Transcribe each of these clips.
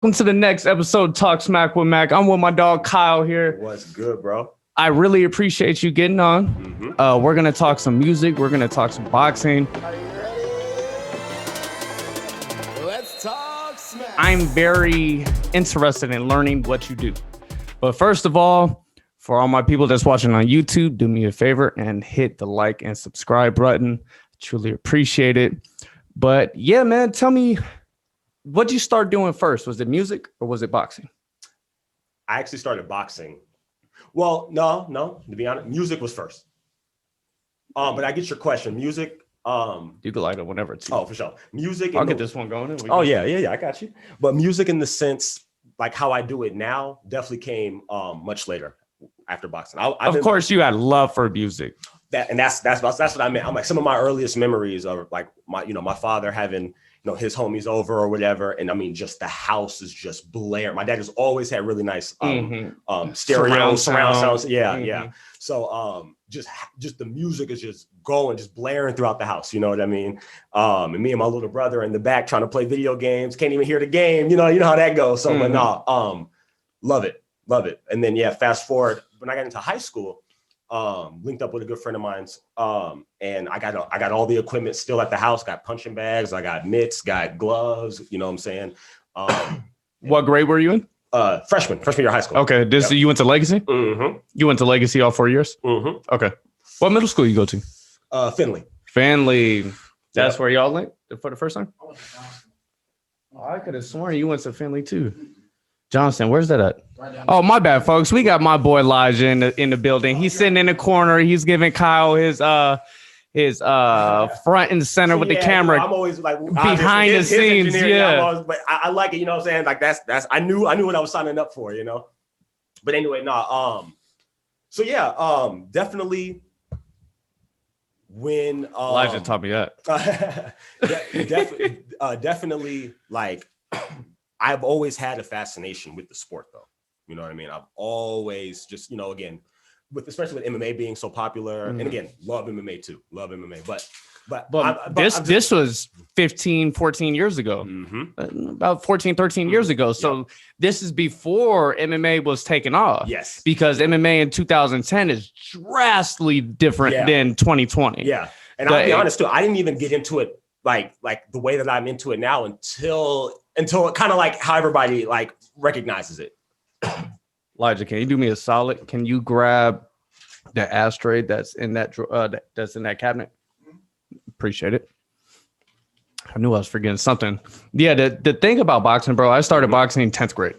Welcome to the next episode of Talk Smack with Mac. I'm with my dog Kyle here. What's good, bro? I really appreciate you getting on. We're going to talk some music. We're going to talk some boxing. Are you ready? Let's talk smack. I'm very interested in learning what you do. But first of all, for all my people that's watching on YouTube, do me a favor and hit the like and subscribe button. Truly appreciate it. But yeah, man, tell me, what'd you start doing first? Was it music or was it boxing? I actually started boxing. Well, no. To be honest, music was first. But I get your question. Music. You could light it whenever it's. Oh, for sure. Music. I'll get this one going. Yeah. I got you. But music, in the sense, like how I do it now, definitely came much later after boxing. Of course, you had love for music. That's what I meant. I'm like, some of my earliest memories are like my father having his homies over or whatever, and I mean, just the house is just blaring. My dad has always had really nice stereo surround sounds. Yeah. So just the music is just going, just blaring throughout the house. You know what I mean? And me and my little brother in the back trying to play video games, can't even hear the game. You know how that goes. So, but no, love it. And then fast forward when I got into high school. Linked up with a good friend of mine's, and I got all the equipment still at the house. Got punching bags, I got mitts, got gloves. You know what I'm saying? What grade were you in? Freshman year of high school. Okay, you went to Legacy? Mm-hmm. You went to Legacy all 4 years? Mm-hmm. Okay. What middle school you go to? Finley. That's where y'all went for the first time? I could have sworn you went to Finley too. Johnson, where's that at? Oh, my bad, folks. We got my boy Elijah in the building. He's sitting in the corner. He's giving Kyle his front and center with the camera. I'm always like behind the scenes. Yeah, but I like it. You know what I'm saying? Like that's I knew what I was signing up for. But anyway, So definitely when Elijah taught me that. Definitely like. I've always had a fascination with the sport, though. You know what I mean? I've always just, again, especially with MMA being so popular, and again, love MMA too. Love MMA, but this was 15, 14 years ago, about 14, 13 years ago. So this is before MMA was taken off. Yes. Because MMA in 2010 is drastically different than 2020. Yeah. And I'll be honest too, I didn't even get into it like the way that I'm into it now until kind of like how everybody like recognizes it. Elijah, can you do me a solid? Can you grab the ashtray that's in that cabinet? Appreciate it. I knew I was forgetting something. Yeah, the thing about boxing, bro, I started boxing in 10th grade.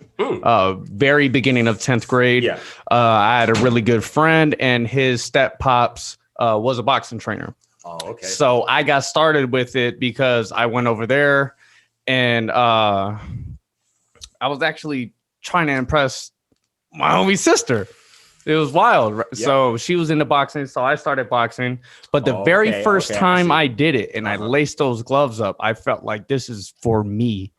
Very beginning of 10th grade. Yeah. I had a really good friend, and his step pops was a boxing trainer. Oh, okay. So I got started with it because I went over there, and I was actually trying to impress my homie sister. It was wild. Yep. So she was into boxing, so I started boxing. But the very first time I did it and I laced those gloves up, I felt like this is for me.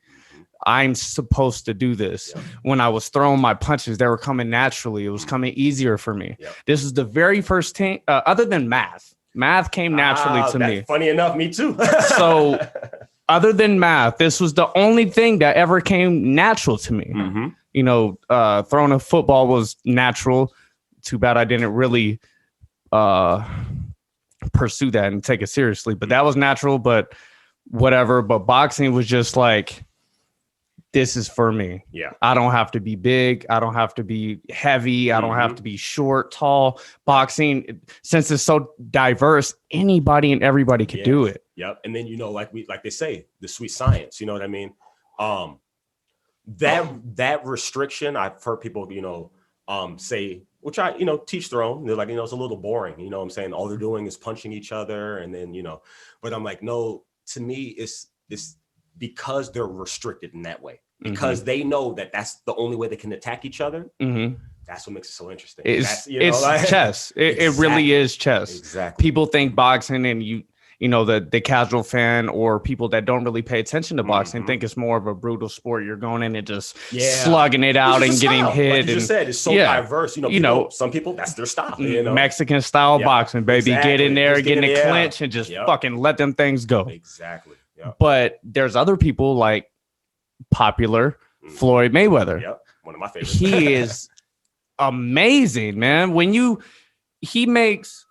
I'm supposed to do this. Yep. When I was throwing my punches, they were coming naturally. It was coming easier for me. Yep. This is the very first thing, other than math. Math came naturally to me. Funny enough, me too. So other than math, this was the only thing that ever came natural to me. Throwing a football was natural. Too bad I didn't really pursue that and take it seriously. But that was natural, but whatever. But boxing was just like, this is for me. Yeah. I don't have to be big. I don't have to be heavy. I don't have to be short, tall. Boxing, since it's so diverse, anybody and everybody could do it. Yep. And then, like they say, the sweet science, you know what I mean? That restriction, I've heard people, say, which I, teach their own. They're like, it's a little boring. You know what I'm saying? All they're doing is punching each other. And then, but I'm like, no, to me, it's because they're restricted in that way, because they know that that's the only way they can attack each other. That's what makes it so interesting. It's chess. It really is chess. Exactly. People think boxing, and the casual fan or people that don't really pay attention to boxing think it's more of a brutal sport. You're going in and just slugging it out and getting hit. Like you just said, it's so diverse. Some people, that's their style. Mexican style boxing, baby. Exactly. Get in there, get in the clinch, and just fucking let them things go. Exactly. But there's other people like popular Floyd Mayweather. Yep, one of my favorites. He is amazing, man. He makes.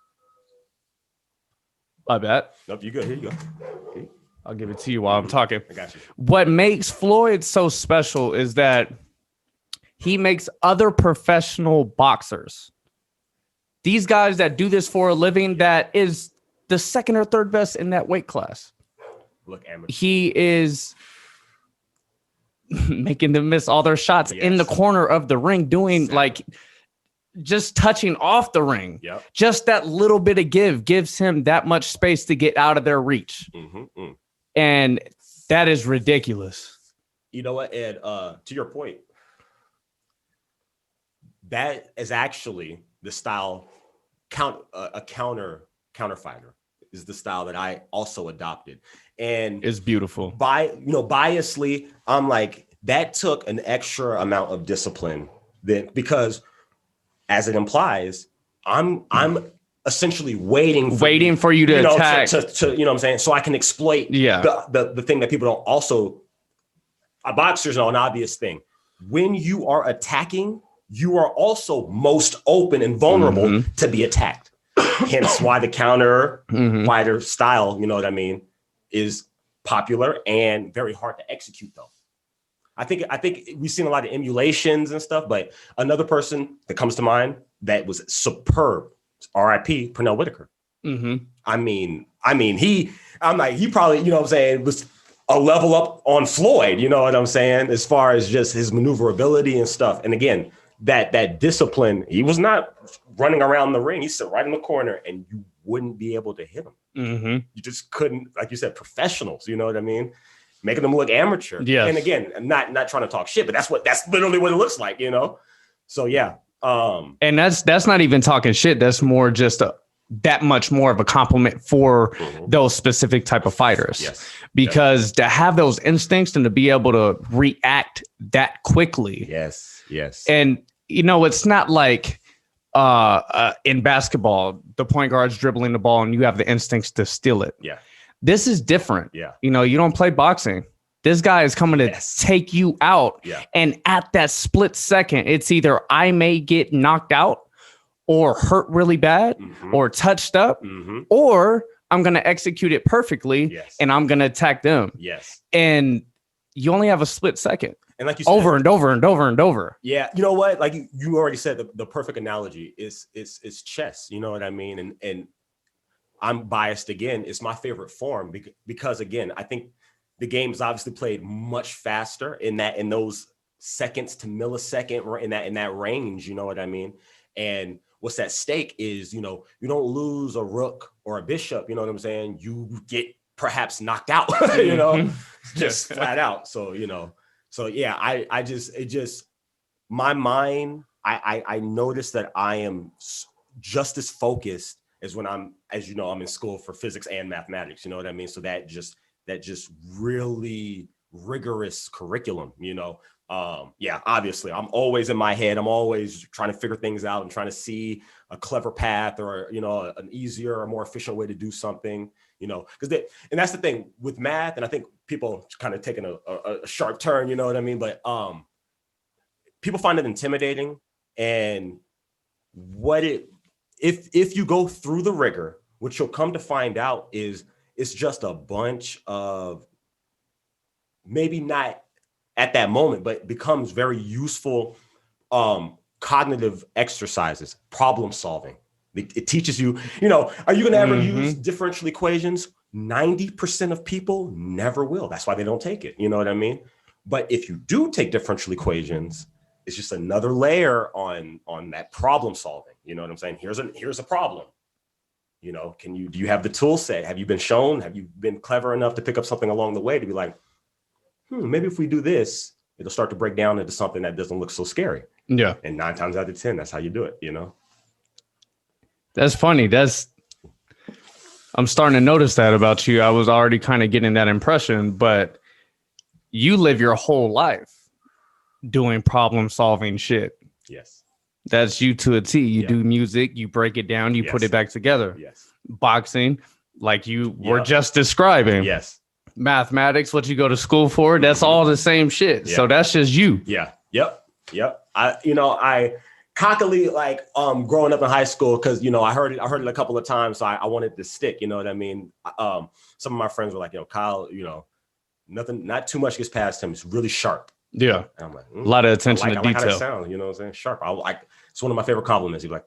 I bet. Nope, you good. Here you go. I'll give it to you while I'm talking. I got you. What makes Floyd so special is that he makes other professional boxers, these guys that do this for a living, that is the second or third best in that weight class. Look, amateur. He is making them miss all their shots in the corner of the ring, doing like just touching off the ring. Yep. Just that little bit of gives him that much space to get out of their reach. And that is ridiculous. You know what, Ed? To your point, that is actually the style. Counterfighter is the style that I also adopted, and it's beautiful. Biasly, I'm like, that took an extra amount of discipline because, as it implies, I'm essentially waiting for you to attack, to you know what I'm saying, so I can exploit the thing that people don't also. Boxers know an obvious thing. When you are attacking, you are also most open and vulnerable to be attacked. Hence why the counter fighter style, you know what I mean, is popular and very hard to execute though. I think we've seen a lot of emulations and stuff, but another person that comes to mind that was superb, RIP, Pernell Whitaker. I mean, he probably, you know what I'm saying, was a level up on Floyd, you know what I'm saying, as far as just his maneuverability and stuff. And again, that discipline, he was not running around the ring. He sat right in the corner and you wouldn't be able to hit him. You just couldn't, like you said, professionals, you know what I mean? Making them look amateur. Yeah. And again, I'm not trying to talk shit, but that's literally what it looks like, you know? So yeah. And that's not even talking shit. That's more just that much more of a compliment for those specific type of fighters. Yes. Because to have those instincts and to be able to react that quickly. Yes. And you know, it's not like in basketball, the point guard's dribbling the ball and you have the instincts to steal it. Yeah. This is different. Yeah. You know, you don't play boxing. This guy is coming to take you out. Yeah. And at that split second, it's either I may get knocked out or hurt really bad or touched up, or I'm going to execute it perfectly and I'm going to attack them. Yes. And you only have a split second. And like you said, over and over. Yeah. You know what? Like you already said, the perfect analogy is chess. You know what I mean? And I'm biased again. It's my favorite form because again, I think the game is obviously played much faster in those seconds to millisecond in that range. You know what I mean? And what's at stake is, you know, you don't lose a rook or a bishop. You know what I'm saying? You get perhaps knocked out, you know, just flat out. So, you know, yeah, my mind, I noticed that I am just as focused as when I'm in school for physics and mathematics, you know what I mean? So that just really rigorous curriculum, you know? Yeah, obviously I'm always in my head. I'm always trying to figure things out and trying to see a clever path or, you know, an easier or more efficient way to do something, you know, and that's the thing with math. And I think people kind of taking a sharp turn, you know what I mean? But people find it intimidating. And if you go through the rigor, what you'll come to find out is it's just a bunch of maybe not at that moment, but becomes very useful cognitive exercises, problem solving. It teaches you, you know, are you going to ever use differential equations? 90% of people never will. That's why they don't take it. You know what I mean? But if you do take differential equations, it's just another layer on that problem solving. You know what I'm saying? Here's a problem. You know, do you have the tool set? Have you been shown? Have you been clever enough to pick up something along the way to be like, maybe if we do this, it'll start to break down into something that doesn't look so scary. Yeah. And 9 times out of 10, that's how you do it, you know? That's funny. I'm starting to notice that about you. I was already kind of getting that impression, but you live your whole life doing problem solving shit. Yes. That's you to a T. You do music, you break it down, you put it back together. Yes. Boxing, like you were just describing. Yes. mathematics, what you go to school for, that's all the same shit. Yeah. So that's just you. Yeah. Yep. I cockily like growing up in high school because I heard it a couple of times, so I wanted to stick. You know what I mean? Some of my friends were like, Kyle, nothing, not too much gets past him. It's really sharp. Yeah. And I'm like, a lot of attention to detail. I like how that sound, you know what I'm saying? Sharp. It's one of my favorite compliments. He's like,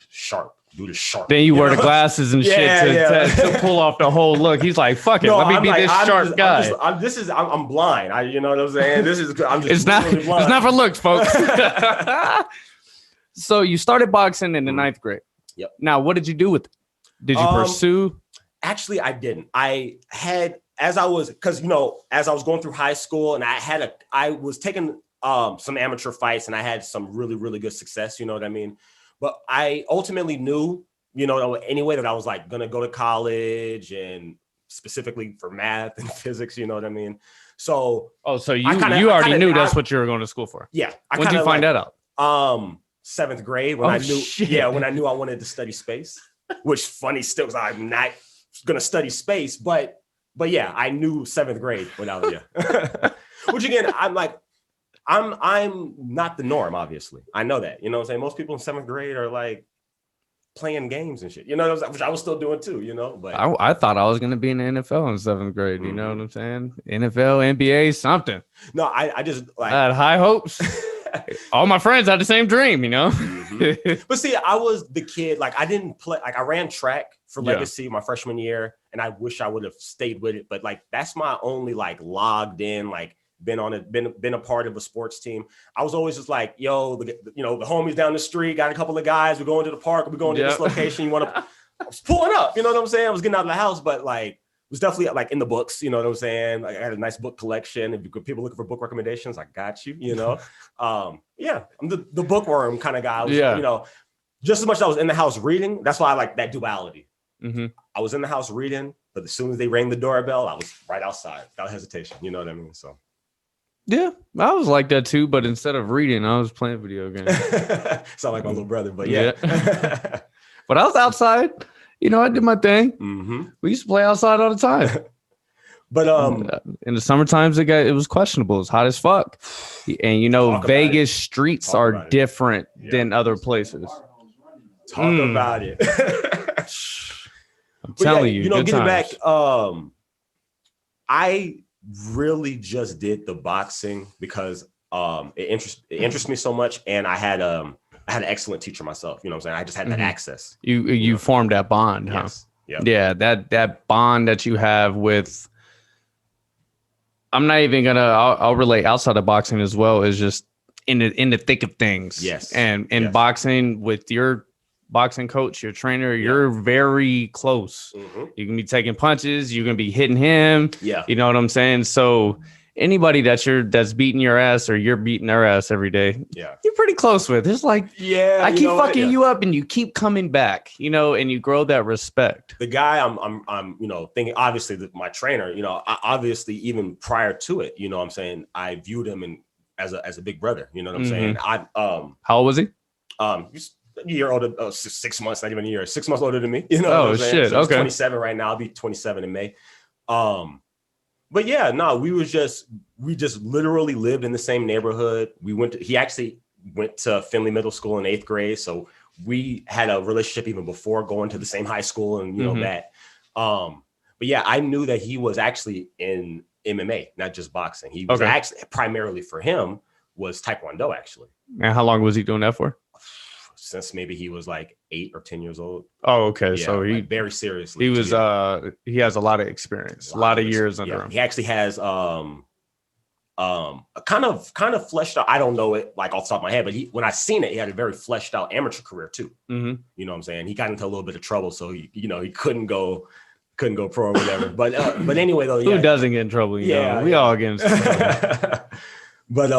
sharp. Dude is sharp. Then you wear the glasses and shit to pull off the whole look. He's like, fuck it. Let me be this sharp guy. I'm blind. You know what I'm saying? It's not for looks, folks. So you started boxing in the 9th grade. Yep. Now, what did you do with it? Did you pursue? Actually, I didn't. I had, as I was going through high school, and I was taking some amateur fights, and I had some really, really good success. You know what I mean? But I ultimately knew, anyway, that I was like going to go to college, and specifically for math and physics, you know what I mean? So, you already knew that's what you were going to school for. Yeah. When did you find that out? 7th grade when I knew, when I knew I wanted to study space, which funny still, because I'm not going to study space, but yeah, I knew 7th grade when I was, which again, I'm like, I'm not the norm, obviously. I know that, you know what I'm saying? Most people in 7th grade are like playing games and shit, which I was still doing too, but I thought I was going to be in the NFL in 7th grade. You know what I'm saying? NFL, NBA, something. No, I just like, I had high hopes. All my friends had the same dream, But see, I was the kid, like I didn't play, like I ran track for Legacy my freshman year, and I wish I would have stayed with it, but like that's my only like logged in, like been a part of a sports team. I was always just like, the homies down the street, got a couple of guys, we're going to the park, we're going to this location, you want to, I was pulling up, you know what I'm saying? I was getting out of the house, but like it was definitely like in the books, you know what I'm saying? Like I had a nice book collection. If people looking for book recommendations, I got you, I'm the bookworm kind of guy. I was, just as much as I was in the house reading, that's why I like that duality. I was in the house reading, but as soon as they rang the doorbell, I was right outside without hesitation. You know what I mean? So. Yeah, I was like that too, but instead of reading, I was playing video games. Sound like my little brother, but yeah. But I was outside. I did my thing. We used to play outside all the time. But in the summer times, it was questionable. It's hot as fuck, and Vegas streets are different than other places. Talk about it. I'm telling you, getting back. I really just did the boxing because it interests me so much, and I had an excellent teacher myself. You know what I'm saying? I just had that access. You formed that bond, huh? Yes. Yep. Yeah, that bond that you have with. I'm not even gonna. I'll relate outside of boxing as well. Is just in the thick of things. Yes. And in boxing with your boxing coach, your trainer, you're very close. You can be taking punches. You can be hitting him. Yeah. You know what I'm saying? So anybody that's beating your ass or you're beating their ass every day, you're pretty close with. It's like, I keep fucking you up and you keep coming back, and you grow that respect. The guy I'm thinking, obviously that my trainer, obviously even prior to it, I'm saying I viewed him as a big brother, you know what I'm saying? How old was he? He's a year older, 6 months, not even a year, 6 months older than me, you know what I'm saying? Shit. So okay. 27 right now. I'll be 27 in May. But yeah, no, we just literally lived in the same neighborhood. He actually went to Finley Middle School in 8th grade. So we had a relationship even before going to the same high school and, that. But yeah, I knew that he was actually in MMA, not just boxing. He was actually primarily for him was Taekwondo actually. And how long was he doing that for? Since maybe he was like 8 or 10 years old. Oh, okay. Yeah, so he very seriously. He was he has a lot of experience, a lot of years under him. He actually has kind of fleshed out. I don't know it like off the top of my head, but when I seen it, he had a very fleshed out amateur career too. You know what I'm saying? He got into a little bit of trouble, so he couldn't go pro or whatever. But anyway, though, who doesn't get in trouble? We all get in trouble. But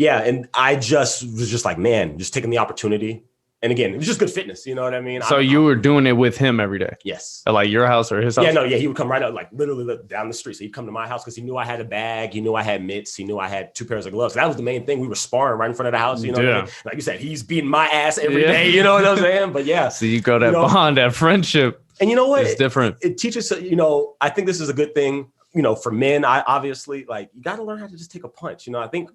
yeah, and I was just like, man, just taking the opportunity. And again, it was just good fitness. You know what I mean? So you were doing it with him every day? Yes. At like your house or his house? Yeah, he would come right up, like literally down the street. So he'd come to my house because he knew I had a bag. He knew I had mitts. He knew I had 2 pairs of gloves. So that was the main thing. We were sparring right in front of the house. You know what I mean? Like you said, he's beating my ass every day. You know what I'm saying? But yeah. So you grow that bond, that friendship. And you know what? It's different. It teaches, you know, I think this is a good thing, you know, for men. I obviously, like, you got to learn how to just take a punch. You know, I think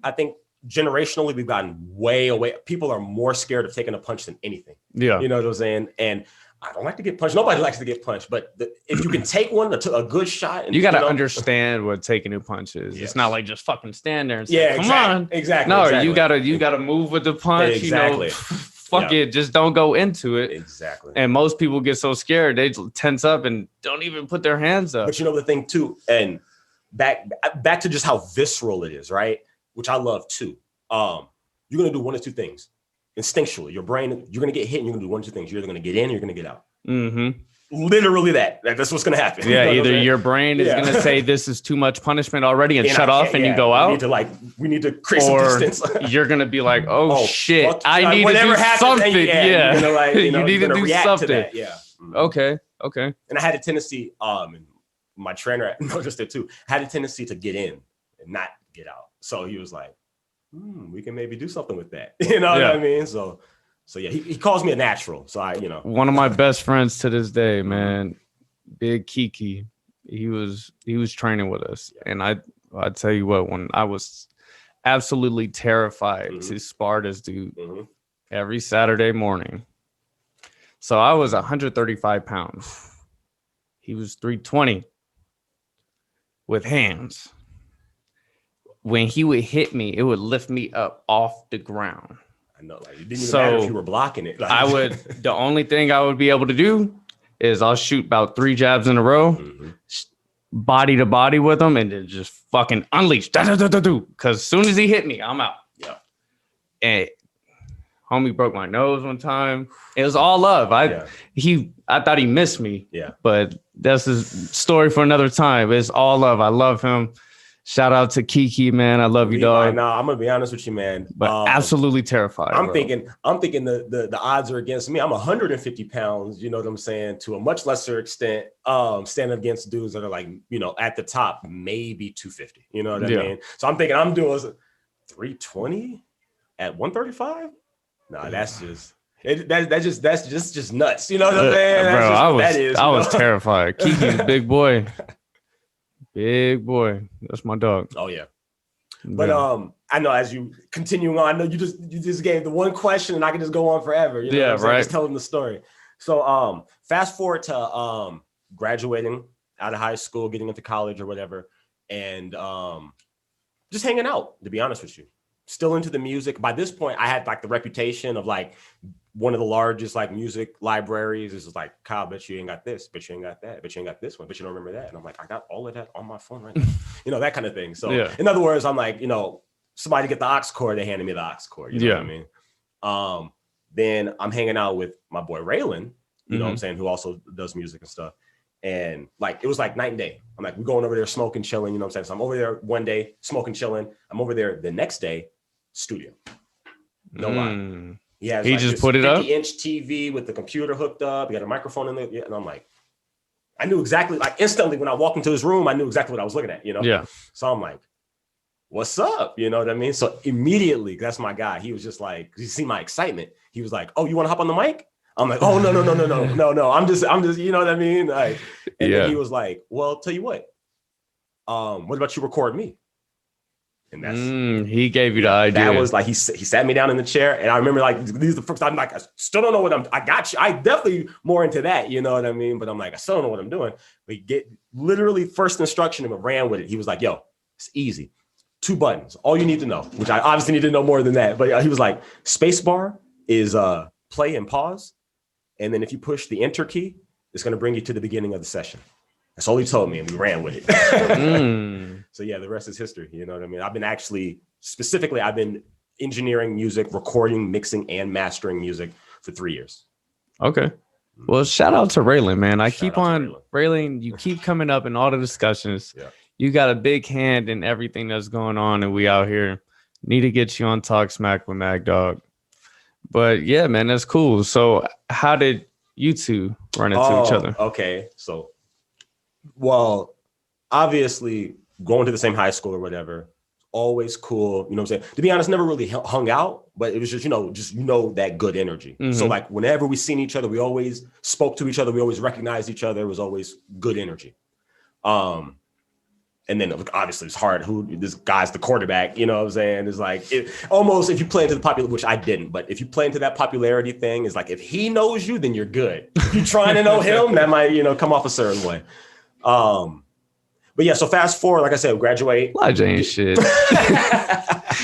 generationally we've gotten way away. People are more scared of taking a punch than anything. Yeah. You know what I'm saying? And I don't like to get punched. Nobody likes to get punched, but if you can take one, a good shot. And, you got to understand what taking a punch is. Yes. It's not like just fucking stand there and say, come on. Exactly. No, exactly. you gotta move with the punch. Exactly. You know, fuck it. Just don't go into it. Exactly. And most people get so scared, they tense up and don't even put their hands up. But you know the thing too, and back to just how visceral it is, right? Which I love too. You're gonna do one of two things. Instinctually, your brain, you're gonna get hit and you're gonna do one of two things. You're either gonna get in or you're gonna get out. Mm-hmm. Literally that's what's gonna happen. Yeah, either your brain is gonna say this is too much punishment already and shut off and you go out. We need to create some distance. You're gonna be like, oh shit, I need to do something. Yeah. You need to do something. Yeah. Okay. And I had a tendency, and my trainer noticed it too, had a tendency to get in and not get out. So he was like, we can maybe do something with that. You know what I mean? So yeah, he calls me a natural. So one of my best friends to this day, man, Big Kiki, he was training with us. And I tell you what, when I was absolutely terrified to spar this dude every Saturday morning. So I was 135 pounds. He was 320 with hands. When he would hit me, it would lift me up off the ground. I know, like it didn't even matter if you were blocking it. Like, the only thing I would be able to do is I'll shoot about 3 jabs in a row, body to body with him, and then just fucking unleash. Because as soon as he hit me, I'm out. Yeah. And homie broke my nose one time. It was all love. I thought he missed me. Yeah. But that's a story for another time. It's all love. I love him. Shout out to Kiki, man. I love you, dog. No, I'm gonna be honest with you, man. But absolutely terrified. I'm thinking the odds are against me. I'm 150 pounds, you know what I'm saying, to a much lesser extent, standing against dudes that are like, you know, at the top, maybe 250. You know what I mean? So I'm thinking I'm doing 320 at 135. No, that's just that's just nuts. You know what I'm saying? Bro, I was terrified. Kiki's a big boy. Big boy. That's my dog. Oh yeah. But I know as you continue on, I know you just gave the one question and I can just go on forever. You know right. Just telling the story. So fast forward to graduating out of high school, getting into college or whatever, and just hanging out, to be honest with you. Still into the music. By this point, I had like the reputation of like one of the largest like music libraries. This is like, Kyle, bet you ain't got this, bet you ain't got that, bet you ain't got this one, but you don't remember that. And I'm like, I got all of that on my phone right now. You know, that kind of thing. So in other words, I'm like, you know, somebody get the aux cord, they handed me the aux cord. You know what I mean? Then I'm hanging out with my boy Raekwon, you know what I'm saying, who also does music and stuff. And like, it was like night and day. I'm like, we're going over there smoking, chilling, you know what I'm saying? So I'm over there one day, smoking, chilling. I'm over there the next day, studio. No lie. He like just put it up 50-inch TV with the computer hooked up. He got a microphone in there. And I'm like, I knew exactly, like instantly when I walked into his room, I knew exactly what I was looking at, you know? Yeah. So I'm like, what's up? You know what I mean? So immediately, that's my guy. He was just like, you see my excitement. He was like, oh, you want to hop on the mic? I'm like, oh, no. I'm just, you know what I mean? Like, and then he was like, well, tell you what about you record me? And that's he gave you the idea. That was like he sat me down in the chair, and I remember like these are the first time I'm like, I still don't know what I got you. I definitely more into that, you know what I mean? But I'm like, I still don't know what I'm doing. We get literally first instruction and ran with it. He was like, yo, it's easy. 2 buttons, all you need to know, which I obviously need to know more than that. But he was like, space bar is play and pause. And then if you push the enter key, it's going to bring you to the beginning of the session. That's all he told me, and we ran with it. So yeah, the rest is history. You know what I mean? I've been engineering music, recording, mixing, and mastering music for 3 years. Okay. Well, shout out to Raekwon, man. Raekwon, you keep coming up in all the discussions. Yeah. You got a big hand in everything that's going on, and we out here need to get you on Talk Smack with Mac, dog. But yeah, man, that's cool. So how did you two run into each other? Okay. So, well, obviously going to the same high school or whatever, always cool. You know what I'm saying? To be honest, never really hung out, but it was just, that good energy. So like whenever we seen each other, we always spoke to each other. We always recognized each other. It was always good energy. And then obviously it's hard. This guy's the quarterback, you know what I'm saying? It's like almost if you play into the popular, which I didn't, but if you play into that popularity thing, it's like if he knows you, then you're good. If you're trying to know him, that might, come off a certain way. But yeah, so fast forward, like I said, graduate. Elijah ain't shit.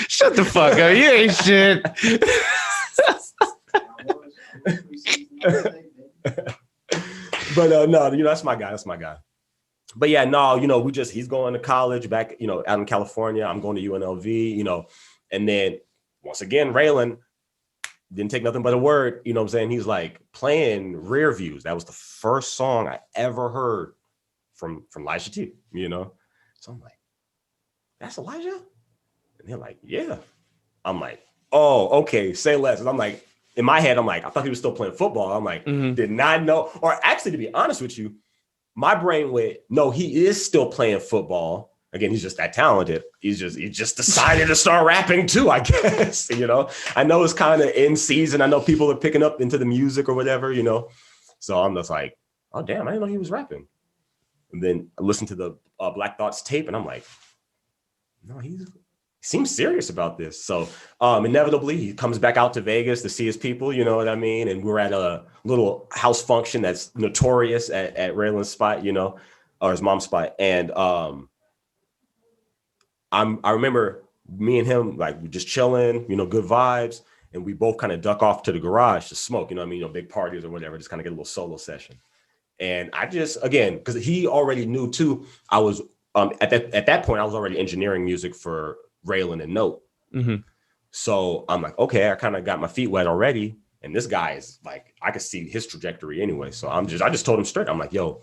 Shut the fuck up. You ain't shit. But no, that's my guy. That's my guy. But yeah, no, he's going to college back, out in California. I'm going to UNLV, and then once again, Raylan didn't take nothing but a word, you know what I'm saying? He's like playing Rear Views. That was the first song I ever heard from Elijah T, So I'm like, that's Elijah? And they're like, yeah. I'm like, oh, okay, say less. And I'm like, in my head, I'm like, I thought he was still playing football. I'm like, did not know. Or actually, to be honest with you, my brain went, no, he is still playing football. Again, he's just that talented. He just decided to start rapping too, I guess. I know it's kind of in season. I know people are picking up into the music or whatever, So I'm just like, oh damn, I didn't know he was rapping. And then I listened to the Black Thought's tape, and I'm like, no, he seems serious about this. So inevitably, he comes back out to Vegas to see his people, you know what I mean? And we're at a little house function that's notorious at Raylan's spot, or his mom's spot. And I remember me and him, like, just chilling, good vibes. And we both kind of duck off to the garage to smoke, big parties or whatever, just kind of get a little solo session. And I just, again, because he already knew too, I was at that point, I was already engineering music for Raylan and Note. So I'm like, okay, I kind of got my feet wet already. And this guy is like, I could see his trajectory anyway. So I just told him straight. I'm like, yo,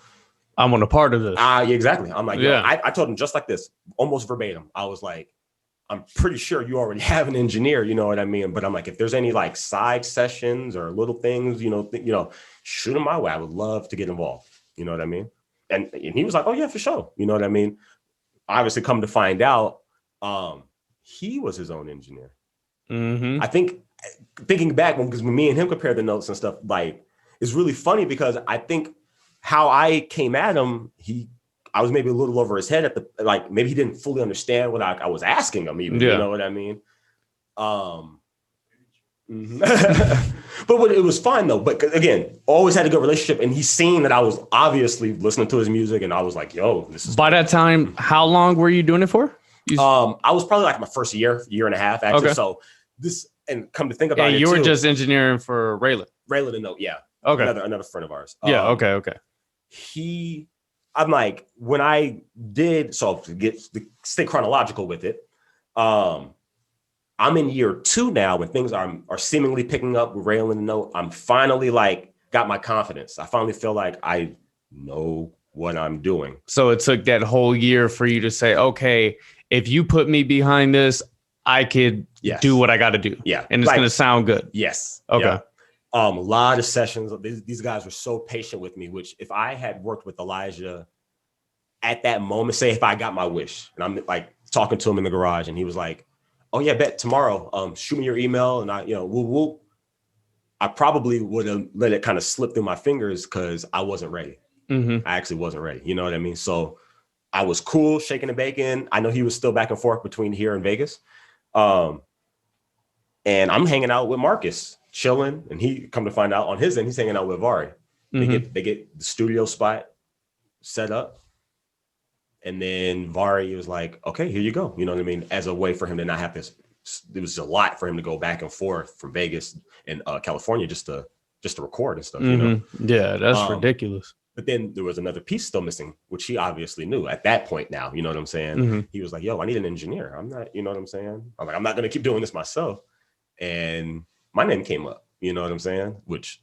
I want a part of this. Yeah, exactly. I'm like, yeah. I told him just like this, almost verbatim. I was like, I'm pretty sure you already have an engineer, you know what I mean? But I'm like, if there's any like side sessions or little things, shoot them my way. I would love to get involved. You know what I mean? And he was like, oh yeah, for sure. You know what I mean? Obviously, come to find out, he was his own engineer. I think thinking back, because when me and him compare the notes and stuff, like, it's really funny because I think how I came at him, I was maybe a little over his head maybe he didn't fully understand what I was asking him even, you know what I mean? But it was fine though. But again, always had a good relationship, and he's seen that I was obviously listening to his music, and I was like, yo, this is. By that time, how long were you doing it for? I was probably like my first year and a half, actually. Okay. So this, and come to think about it, you were just engineering for Raylan and Note, yeah. Okay. Another friend of ours. Okay. I'm like, when I did, so to stay chronological with it, I'm in year 2 now when things are seemingly picking up with Raylan and Note. I'm finally like got my confidence. I finally feel like I know what I'm doing. So it took that whole year for you to say, okay, if you put me behind this, I could do what I got to do. Yeah. And it's going to sound good. Yes. Okay. Yeah. A lot of sessions. These guys were so patient with me, which if I had worked with Elijah at that moment, say if I got my wish, and I'm like talking to him in the garage, and he was like, oh yeah, bet tomorrow, shoot me your email, and I probably would have let it kind of slip through my fingers because I wasn't ready. I actually wasn't ready. You know what I mean? So I was cool, shaking and baking. I know he was still back and forth between here and Vegas. And I'm hanging out with Marcus, chilling, and he come to find out on his end, he's hanging out with Vari. They get the studio spot set up. And then Vari was like, okay, here you go. You know what I mean? As a way for him to not have to, it was a lot for him to go back and forth from Vegas and California just to record and stuff, you know? Yeah, that's ridiculous. But then there was another piece still missing, which he obviously knew at that point now, you know what I'm saying? He was like, yo, I need an engineer. I'm not, you know what I'm saying? I'm like, I'm not going to keep doing this myself. And my name came up, you know what I'm saying? Which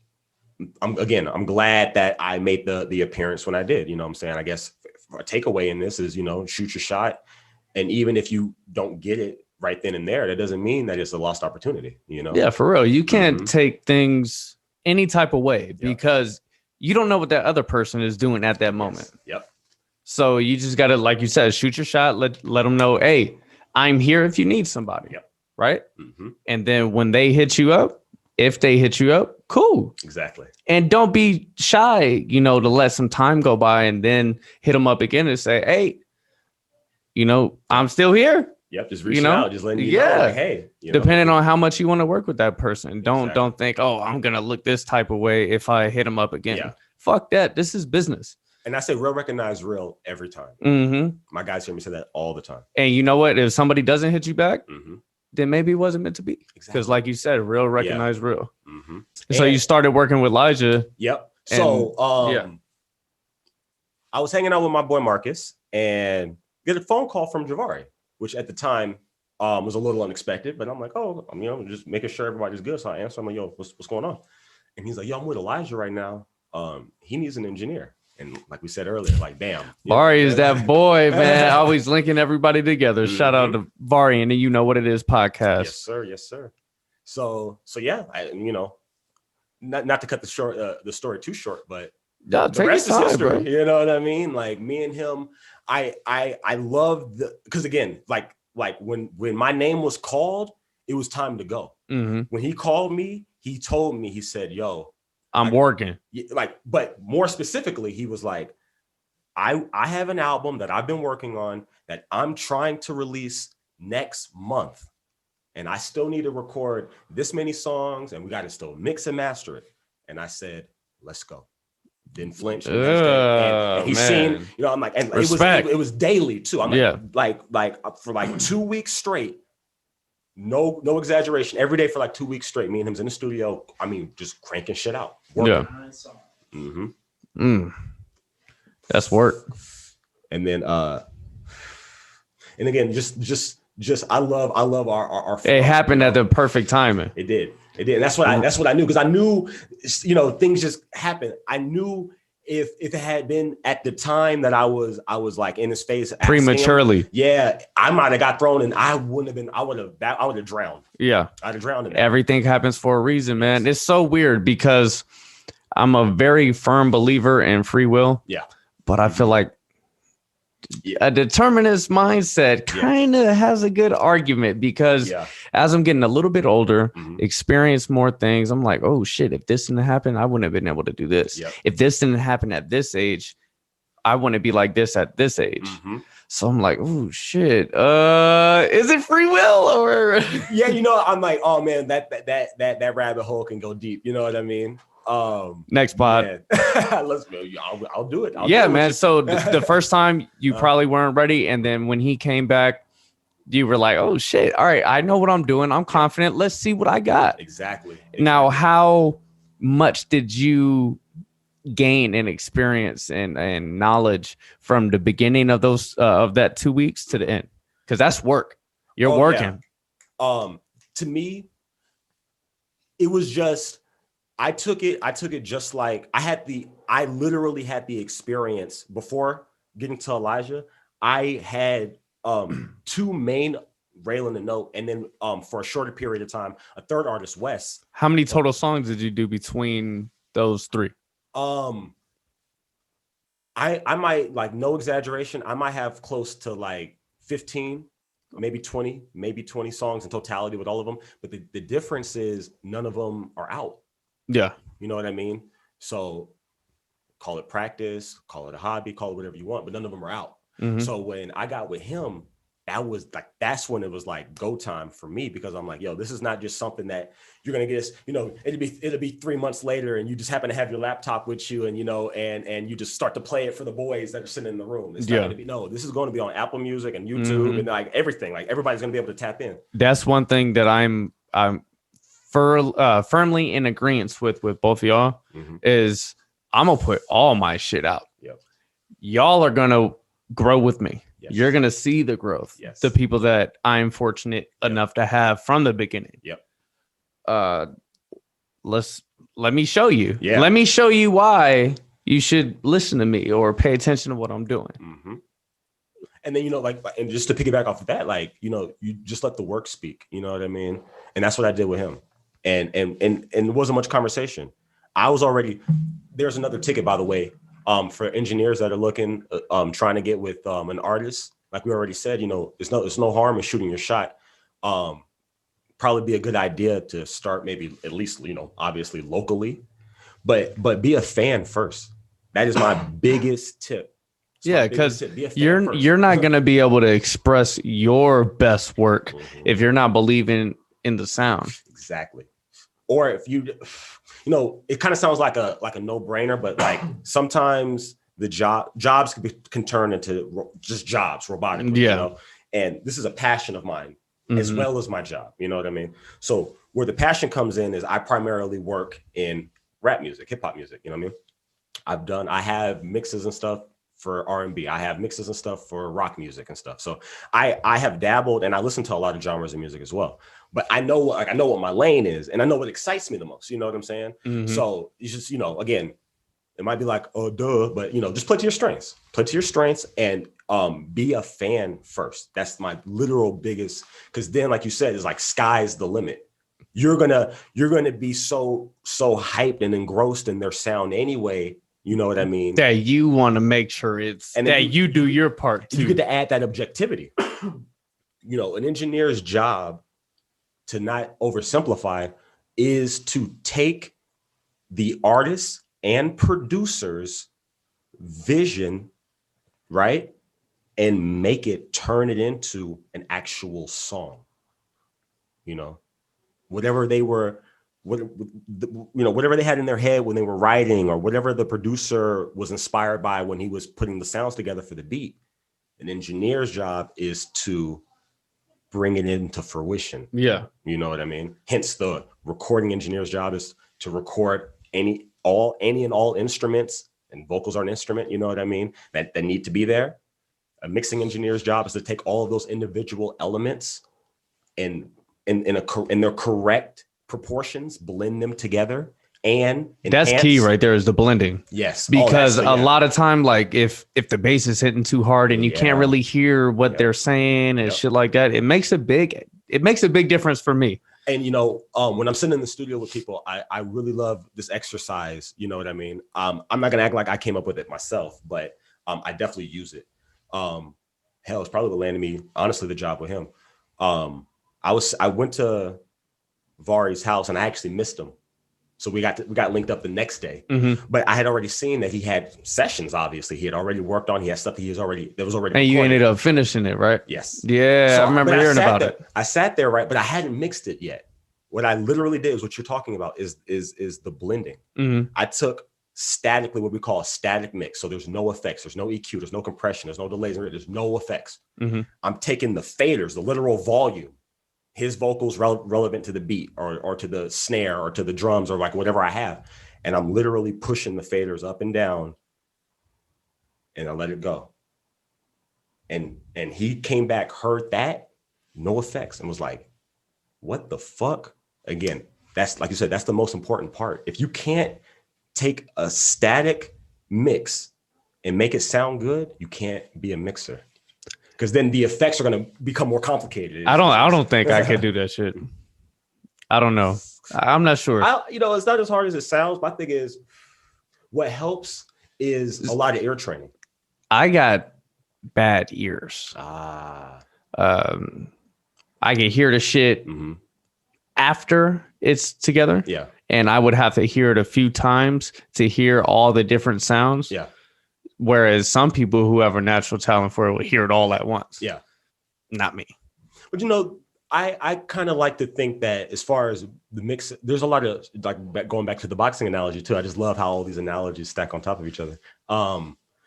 I'm glad that I made the appearance when I did, you know what I'm saying? I guess a takeaway in this is, shoot your shot. And even if you don't get it right then and there, that doesn't mean that it's a lost opportunity, you know? Yeah, for real. You can't take things any type of way because you don't know what that other person is doing at that moment. Yep. So you just got to, like you said, shoot your shot. Let them know, hey, I'm here if you need somebody. Yep. Right. Mm-hmm. And then when they hit you up, if they hit you up, cool. Exactly. And don't be shy, to let some time go by and then hit them up again and say, hey, I'm still here. Yep, just reaching out, just letting you know, like, hey. Depending on how much you want to work with that person. Exactly. Don't think, oh, I'm going to look this type of way if I hit them up again. Yeah. Fuck that. This is business. And I say real recognize real every time. Mm-hmm. My guys hear me say that all the time. And you know what? If somebody doesn't hit you back, then maybe it wasn't meant to be. Because like you said, real recognize real. Mm-hmm. So you started working with Elijah. Yep. So I was hanging out with my boy Marcus and get a phone call from Vari, which at the time was a little unexpected, but I'm like, oh, I'm just making sure everybody's good. So I answer, I'm like, yo, what's going on? And he's like, yo, I'm with Elijah right now. He needs an engineer. And like we said earlier, like, bam. Vari is that boy, man. Always linking everybody together. Mm-hmm. Shout out to Vari and the You Know What It Is podcast. Yes, sir. Yes, sir. So yeah, not to cut the story too short, but the rest is history. Bro. You know what I mean? Like me and him, I love because again, like when my name was called, it was time to go. Mm-hmm. When he called me, he told me, he said, yo, I'm working. But more specifically, he was like, I have an album that I've been working on that I'm trying to release next month. And I still need to record this many songs and we got to still mix and master it. And I said, let's go. Didn't flinch. And he's seen, I'm like, and it was daily too. I'm like for like 2 weeks straight. No exaggeration. Every day for like 2 weeks straight. Me and him's in the studio. I mean, just cranking shit out. Working. Yeah. Mm-hmm. That's work. And then and again, just I love our it happened at the perfect timing. It did. And that's what I knew, because I knew, things just happen. I knew if it had been at the time that I was like in his face prematurely, I might have got thrown and I would have drowned. Yeah. I'd have drowned in that. Everything happens for a reason, man. It's so weird because I'm a very firm believer in free will. Yeah. But I feel like a determinist mindset kind of has a good argument because as I'm getting a little bit older, experience more things, I'm like, oh shit, if this didn't happen, I wouldn't have been able to do this. Yep. If this didn't happen at this age, I wouldn't be like this at this age. Mm-hmm. So I'm like, oh shit, is it free will or? I'm like, oh man, that rabbit hole can go deep. You know what I mean? Next pod. Let's go. I'll do it. Man. So the first time you probably weren't ready, and then when he came back, you were like, "Oh shit! All right, I know what I'm doing. I'm confident. Let's see what I got." Exactly. Now, how much did you gain in experience and knowledge from the beginning of those of that 2 weeks to the end? Because that's work. You're working. Yeah. To me, it was just. I took it just like I literally had the experience before getting to Elijah. I had two main Raylan and Note, and then for a shorter period of time, a third artist, Wes. How many total songs did you do between those three? I might, like, no exaggeration, I might have close to like 15, maybe 20 songs in totality with all of them. But the difference is none of them are out. Yeah. You know what I mean? So call it practice, call it a hobby, call it whatever you want, but none of them are out. Mm-hmm. So when I got with him, that's when it was like go time for me, because I'm like, yo, this is not just something that you're going to get, it'll be 3 months later and you just happen to have your laptop with you and, and you just start to play it for the boys that are sitting in the room. It's not going to be, this is going to be on Apple Music and YouTube and like everything, like everybody's going to be able to tap in. That's one thing that I'm firmly in agreement with both of y'all is I'm gonna put all my shit out. Yep. Y'all are gonna grow with me. Yes. You're gonna see the growth. Yes. The people that I'm fortunate enough to have from the beginning. Yep. Let me show you. Yeah. Let me show you why you should listen to me or pay attention to what I'm doing. Mm-hmm. And then, and just to piggyback off of that, you just let the work speak. You know what I mean? And that's what I did with him. And there wasn't much conversation. I was already, there's another ticket, by the way, for engineers that are looking, trying to get with an artist. like we already said, you know, it's no harm in shooting your shot. Probably be a good idea to start maybe at least, you know, obviously locally, but be a fan first. That is my biggest tip. Yeah, because you're not going to be able to express your best work if you're not believing in the sound. Exactly. Or if you know, it kind of sounds like a no-brainer, but like sometimes the jobs can turn into just jobs robotically. Yeah. You know? And this is a passion of mine as well as my job. You know what I mean? So where the passion comes in is I primarily work in rap music, hip hop music. You know what I mean? I have mixes and stuff for R&B. I have mixes and stuff for rock music and stuff. So I have dabbled and I listen to a lot of genres of music as well. But I know what my lane is and I know what excites me the most. You know what I'm saying? So you just, you know, again, it might be like, oh, duh, but you know, just play to your strengths. Play to your strengths and be a fan first. That's my literal biggest, because then, like you said, it's like sky's the limit. You're gonna be so hyped and engrossed in their sound anyway. You know what I mean? That you want to make sure it's and that you do your part too. You get to add that objectivity. You know, an engineer's job, to not oversimplify, is to take the artist and producer's vision, right, and turn it into an actual song. You know, whatever they had in their head when they were writing, or whatever the producer was inspired by when he was putting the sounds together for the beat. An engineer's job is to bring it into fruition. Yeah. You know what I mean? Hence the recording engineer's job is to record any and all instruments, and vocals are an instrument, you know what I mean? That need to be there. A mixing engineer's job is to take all of those individual elements and in their correct proportions, blend them together, and enhance. That's key right there, is the blending. Yes. Because a lot of time, like if the bass is hitting too hard and you can't really hear what they're saying and shit like that, it makes a big difference for me. And, you know, when I'm sitting in the studio with people, I really love this exercise. You know what I mean? I'm not going to act like I came up with it myself, but I definitely use it. Hell, it's probably what landed me, honestly, the job with him. I went to Vari's house and I actually missed him. So we got linked up the next day, but I had already seen that he had sessions. Obviously, he had already worked on. He had stuff that was already. And recorded. You ended up finishing it, right? Yes. Yeah, so, I remember hearing about it. I sat there, right, but I hadn't mixed it yet. What I literally did is what you're talking about is the blending. I took statically what we call a static mix. So there's no effects, there's no EQ, there's no compression, there's no delays, there's no effects. I'm taking the faders, the literal volume. His vocals relevant to the beat or to the snare or to the drums or like whatever I have. And I'm literally pushing the faders up and down and I let it go. And he came back, heard that, no effects, and was like, what the fuck? Again, that's, like you said, that's the most important part. If you can't take a static mix and make it sound good, you can't be a mixer. Because then the effects are going to become more complicated. I don't think I could do that shit. I don't know. I'm not sure. It's not as hard as it sounds. My thing is, what helps is a lot of ear training. I got bad ears. I can hear the shit after it's together. Yeah. And I would have to hear it a few times to hear all the different sounds. Yeah. Whereas some people who have a natural talent for it will hear it all at once. Yeah. Not me. But, you know, I kind of like to think that as far as the mix, there's a lot of, like, going back to the boxing analogy too. I just love how all these analogies stack on top of each other.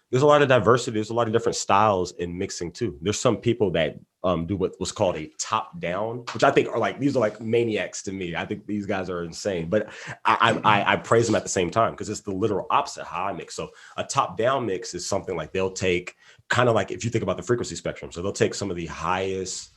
There's a lot of diversity. There's a lot of different styles in mixing too. There's some people that do what was called a top down, which I think these are like maniacs to me. I think these guys are insane, but I praise them at the same time because it's the literal opposite how I mix. So a top down mix is something like they'll take kind of like, if you think about the frequency spectrum, so they'll take some of the highest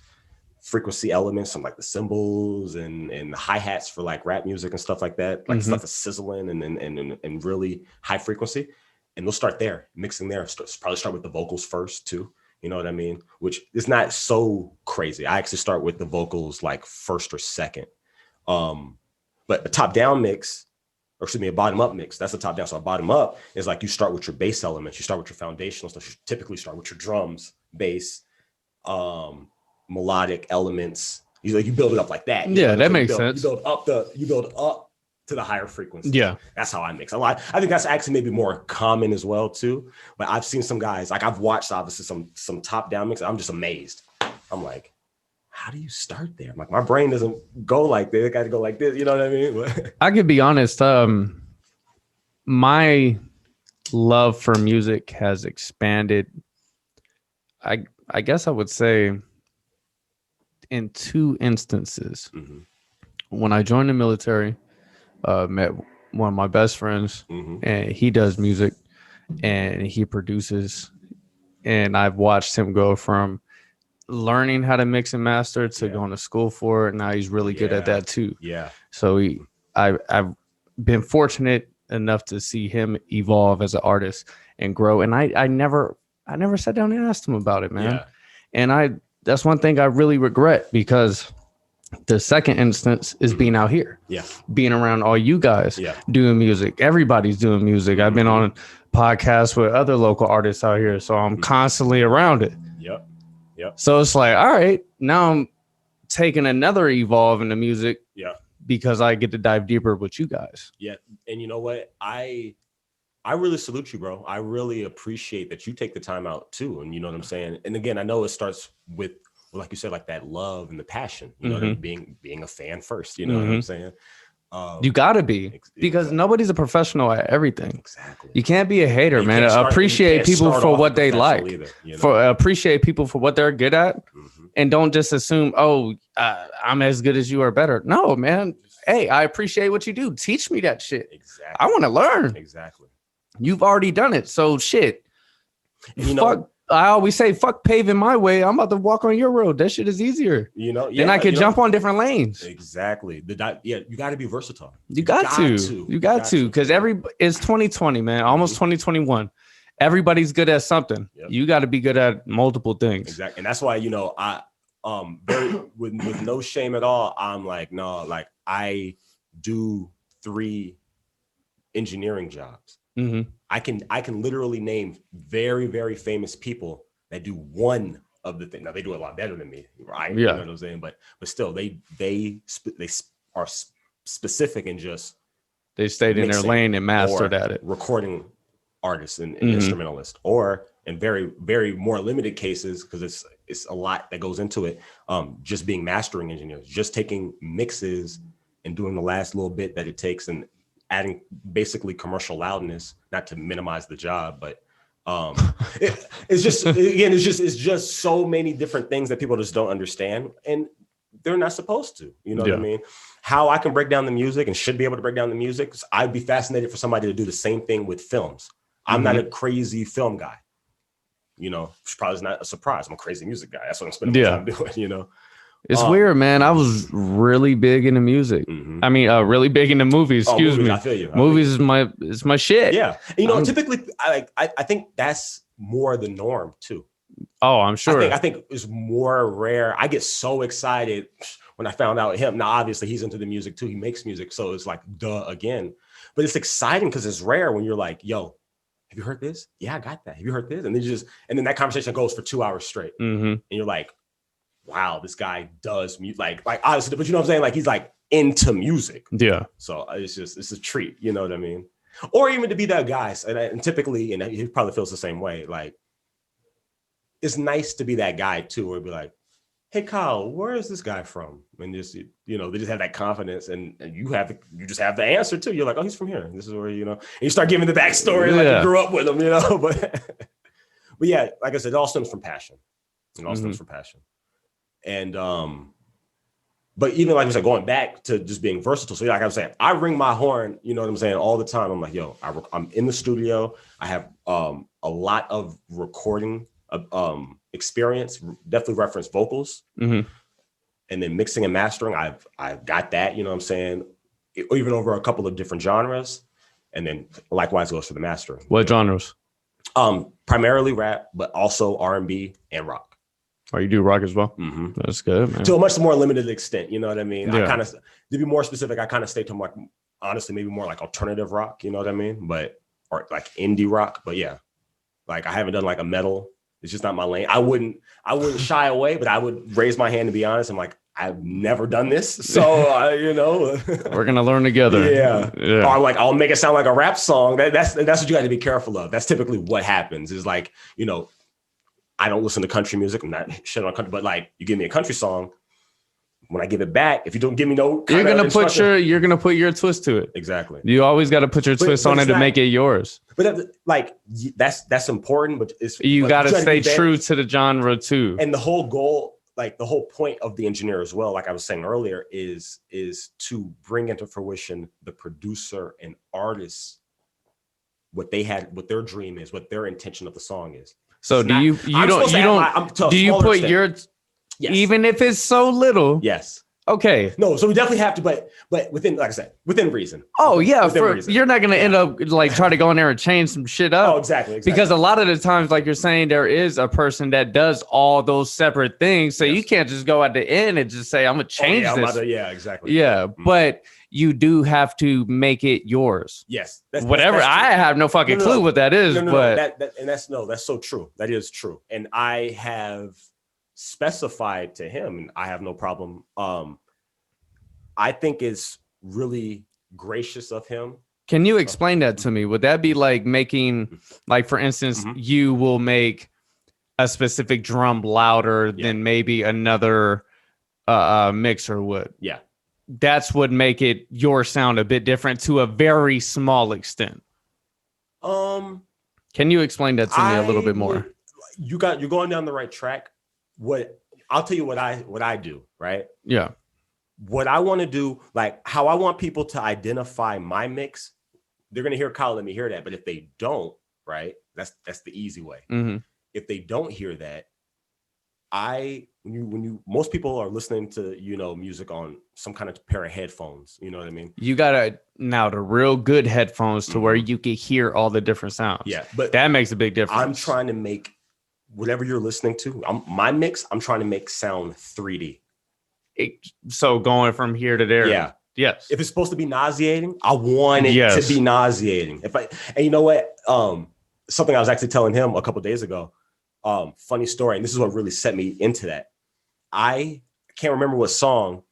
frequency elements, some like the cymbals and the hi-hats for like rap music and stuff like that, like stuff that's sizzling and really high frequency. And they'll start there, mixing there. Probably start with the vocals first too. You know what I mean? Which is not so crazy. I actually start with the vocals like first or second. But a top down mix, or excuse me, a bottom up mix, that's a top down. So a bottom up is like you start with your bass elements. You start with your foundational stuff. You typically start with your drums, bass, melodic elements. You build it up like that. Yeah, that makes sense. You build up to the higher frequency. Yeah, that's how I mix a lot. I think that's actually maybe more common as well too. But I've seen some guys, like I've watched obviously some top down mix. I'm just amazed. I'm like, how do you start there? I'm like, my brain doesn't go like this. It got to go like this. You know what I mean? I could be honest. My love for music has expanded. I guess I would say in 2 instances. Mm-hmm. When I joined the military, met one of my best friends, and he does music and he produces, and I've watched him go from learning how to mix and master to going to school for it. Now he's really good at that too. Yeah. So I've been fortunate enough to see him evolve as an artist and grow. And I never sat down and asked him about it, man. Yeah. And that's one thing I really regret, because the second instance is being out here, being around all you guys, doing music. Everybody's doing music. I've been on podcasts with other local artists out here, so I'm constantly around it. Yep. So it's like, all right, now I'm taking another evolve into music. Yeah. Because I get to dive deeper with you guys. Yeah. And you know what? I really salute you, bro. I really appreciate that you take the time out too. And you know what I'm saying? And again, I know it starts with, like you said, like that love and the passion, you know, being a fan first, you know what I'm saying? You gotta be, because nobody's a professional at everything. Exactly. You can't be a hater, man. Appreciate people for what they like, either, you know? Appreciate people for what they're good at, and don't just assume, oh, I'm as good as you or better. No, man. Hey, I appreciate what you do. Teach me that shit. Exactly. I want to learn. Exactly. You've already done it, so shit. You know, I always say, fuck paving my way. I'm about to walk on your road. That shit is easier. You know, then I could jump on different lanes. Exactly. You got to be versatile. You got to. Because it's 2020, man. Almost 2021. Everybody's good at something. Yep. You got to be good at multiple things. Exactly. And that's why, you know, I with no shame at all, I'm like, no, like I do 3 engineering jobs. I can literally name very, very famous people that do one of the things. Now they do a lot better than me, right? Yeah. You know what I'm saying? But still, they are specific and just they stayed in their lane and mastered at it. Recording artists and instrumentalists, or in very, very more limited cases, because it's a lot that goes into it. Just being mastering engineers, just taking mixes and doing the last little bit that it takes and adding basically commercial loudness, not to minimize the job, but it's just so many different things that people just don't understand, and they're not supposed to, you know what I mean? How I can break down the music and should be able to break down the music, I'd be fascinated for somebody to do the same thing with films. I'm not a crazy film guy, you know, which probably is not a surprise. I'm a crazy music guy. That's what I'm spending my time doing, you know? It's weird, man. I was really big into music. I mean, really big into movies. Excuse me. I feel you. Movies is my shit. Yeah. And, you know, typically, I think that's more the norm too. Oh, I'm sure. I think it's more rare. I get so excited when I found out him. Now, obviously, he's into the music too. He makes music, so it's like duh again. But it's exciting because it's rare when you're like, "Yo, have you heard this? Yeah, I got that. Have you heard this?" And then that conversation goes for 2 hours straight, and you're like, wow, this guy does music, like honestly, but you know what I'm saying? Like he's like into music. Yeah. So it's a treat, you know what I mean? Or even to be that guy. And typically, and he probably feels the same way. Like it's nice to be that guy too, where it'd be like, hey Kyle, where is this guy from? And just, you know, they just have that confidence, and you just have the answer too. You're like, oh, he's from here. This is where, you know, and you start giving the backstory, like you grew up with him, you know. But yeah, like I said, it all stems from passion. And but even like I said, going back to just being versatile. So like I was saying, I ring my horn, you know what I'm saying, all the time. I'm like, yo, I'm in the studio. I have a lot of recording experience, definitely reference vocals, and then mixing and mastering. I've got that, you know what I'm saying, even over a couple of different genres, and then likewise goes for the mastering. What genres? Primarily rap, but also R&B and rock. Oh, you do rock as well? That's good, man. To a much more limited extent, you know what I mean? Yeah. I kind of, to be more specific, I kind of stay to like, honestly, maybe more like alternative rock, you know what I mean? Or like indie rock, but yeah. Like I haven't done like a metal It's just not my lane. I wouldn't shy away, but I would raise my hand to be honest. I'm like, I've never done this. So, you know, we're going to learn together. Yeah. Or like, I'll make it sound like a rap song. That's what you got to be careful of. That's typically what happens is like, you know, I don't listen to country music. I'm not shit on country, but like you give me a country song. When I give it back, if you don't give me no, you're gonna put your twist to it. Exactly. You always got to put your twist on it to make it yours. But like that's important. But you got to stay true to the genre too. And the whole goal, like the whole point of the engineer as well, like I was saying earlier, is to bring into fruition the producer and artists what their dream is, what their intention of the song is. So do you put your yes. Even if it's so little? Yes. Okay. No, so we definitely have to, but within, like I said, within reason. Oh yeah, reason. You're not gonna end up like try to go in there and change some shit up. Oh, exactly. Because a lot of the times, like you're saying, there is a person that does all those separate things. So you can't just go at the end and just say, I'm gonna change this. Exactly. Yeah, but you do have to make it yours. Yes. I have no fucking clue what that is. That's so true. That is true. And I have specified to him, and I have no problem. I think it's really gracious of him. Can you explain that to me? Would that be like making, like for instance, you will make a specific drum louder than maybe another mixer would? Yeah. That's what make it your sound a bit different to a very small extent. Can you explain that to me a little bit more? You're going down the right track. I'll tell you what I do, right? Yeah. What I want to do, like how I want people to identify my mix, they're going to hear Kyle, let me hear that. But if they don't, right, that's the easy way. Mm-hmm. If they don't hear that, most people are listening to, you know, music on some kind of pair of headphones. You know what I mean? You got the real good headphones to where you can hear all the different sounds. Yeah. But that makes a big difference. I'm trying to make whatever you're listening to, my mix, I'm trying to make sound 3D. So going from here to there. Yeah. Yes. If it's supposed to be nauseating, I want it to be nauseating. And you know what? Something I was actually telling him a couple of days ago. Funny story, and this is what really set me into that. I can't remember what song,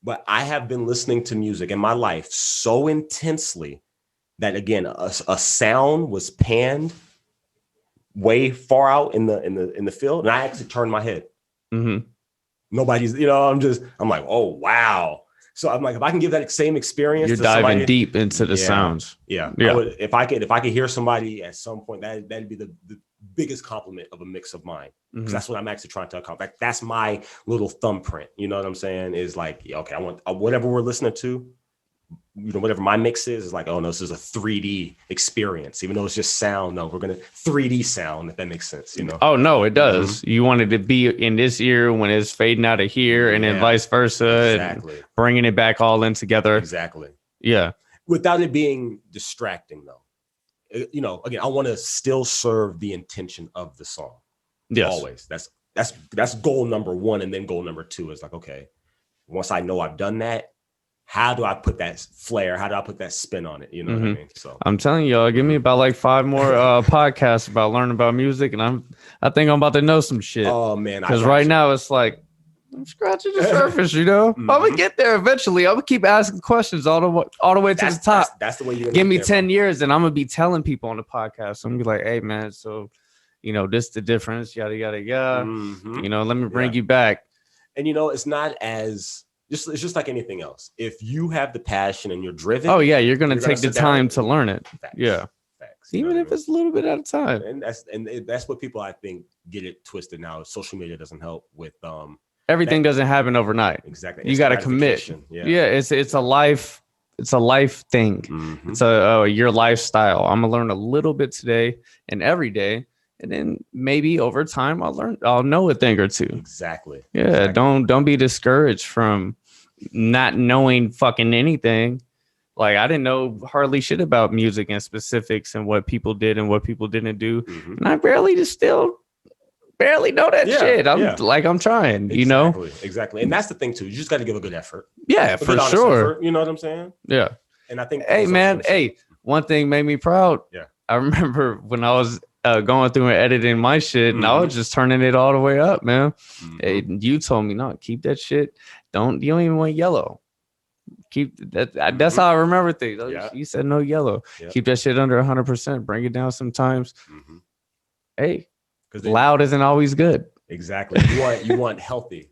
but I have been listening to music in my life so intensely that again, a sound was panned way far out in the field, and I actually turned my head. Mm-hmm. Nobody's, you know, I'm like, oh wow. So I'm like, if I can give that same experience, you're diving deep into the sounds. Yeah. If I could hear somebody at some point, that'd be the biggest compliment of a mix of mine. Because that's what I'm actually trying to accomplish. Like, that's my little thumbprint. You know what I'm saying? Is like, okay, I want whatever we're listening to, you know, whatever my mix is like, oh no, this is a 3D experience, even though it's just sound. No, we're gonna 3D sound, if that makes sense, you know. Oh no, it does. You want it to be in this ear when it's fading out of here, and then vice versa. Exactly. And bringing it back all in together. Exactly. Yeah. Without it being distracting though. You know, again, I want to still serve the intention of the song. Yes. Always. That's goal number one, and then goal number two is like, okay, once I know I've done that, how do I put that flair? How do I put that spin on it? You know what I mean? So I'm telling y'all, give me about like 5 more podcasts about learning about music, and I think I'm about to know some shit. Oh man, because right now it's like I'm scratching the surface. You know, I'm gonna get there eventually. I'm gonna keep asking questions all the way to the top. That's the way you give me 10 years, and I'm gonna be telling people on the podcast. I'm gonna be like, hey man, so you know this the difference, yada yada yada. You know, let me bring you back. And you know, it's not as it's just like anything else. If you have the passion and you're driven, oh yeah, you're gonna take the time to learn it. Facts. Yeah, facts. Even if it's a little bit at a time. And that's what people I think get it twisted now. Social media doesn't help with everything doesn't happen overnight. Exactly, you got to commit. Yeah, it's a life. It's a life thing. It's your lifestyle. I'm gonna learn a little bit today and every day. And then maybe over time I'll know a thing or two. Exactly. Yeah. Exactly. Don't be discouraged from not knowing fucking anything. Like I didn't know hardly shit about music and specifics and what people did and what people didn't do. And I barely know that shit. I'm trying, you know? Exactly. And that's the thing too. You just got to give a good effort. Yeah, for sure. Effort, you know what I'm saying? Yeah. And I think, hey man, one thing made me proud. Yeah. I remember when I was going through and editing my shit, and I was just turning it all the way up, man. Hey, you told me no, keep that shit. You don't even want yellow. Keep that. That's how I remember things. Yeah. You said no yellow. Yep. Keep that shit under 100%. Bring it down sometimes. Hey, because loud isn't always good. Exactly. You want healthy,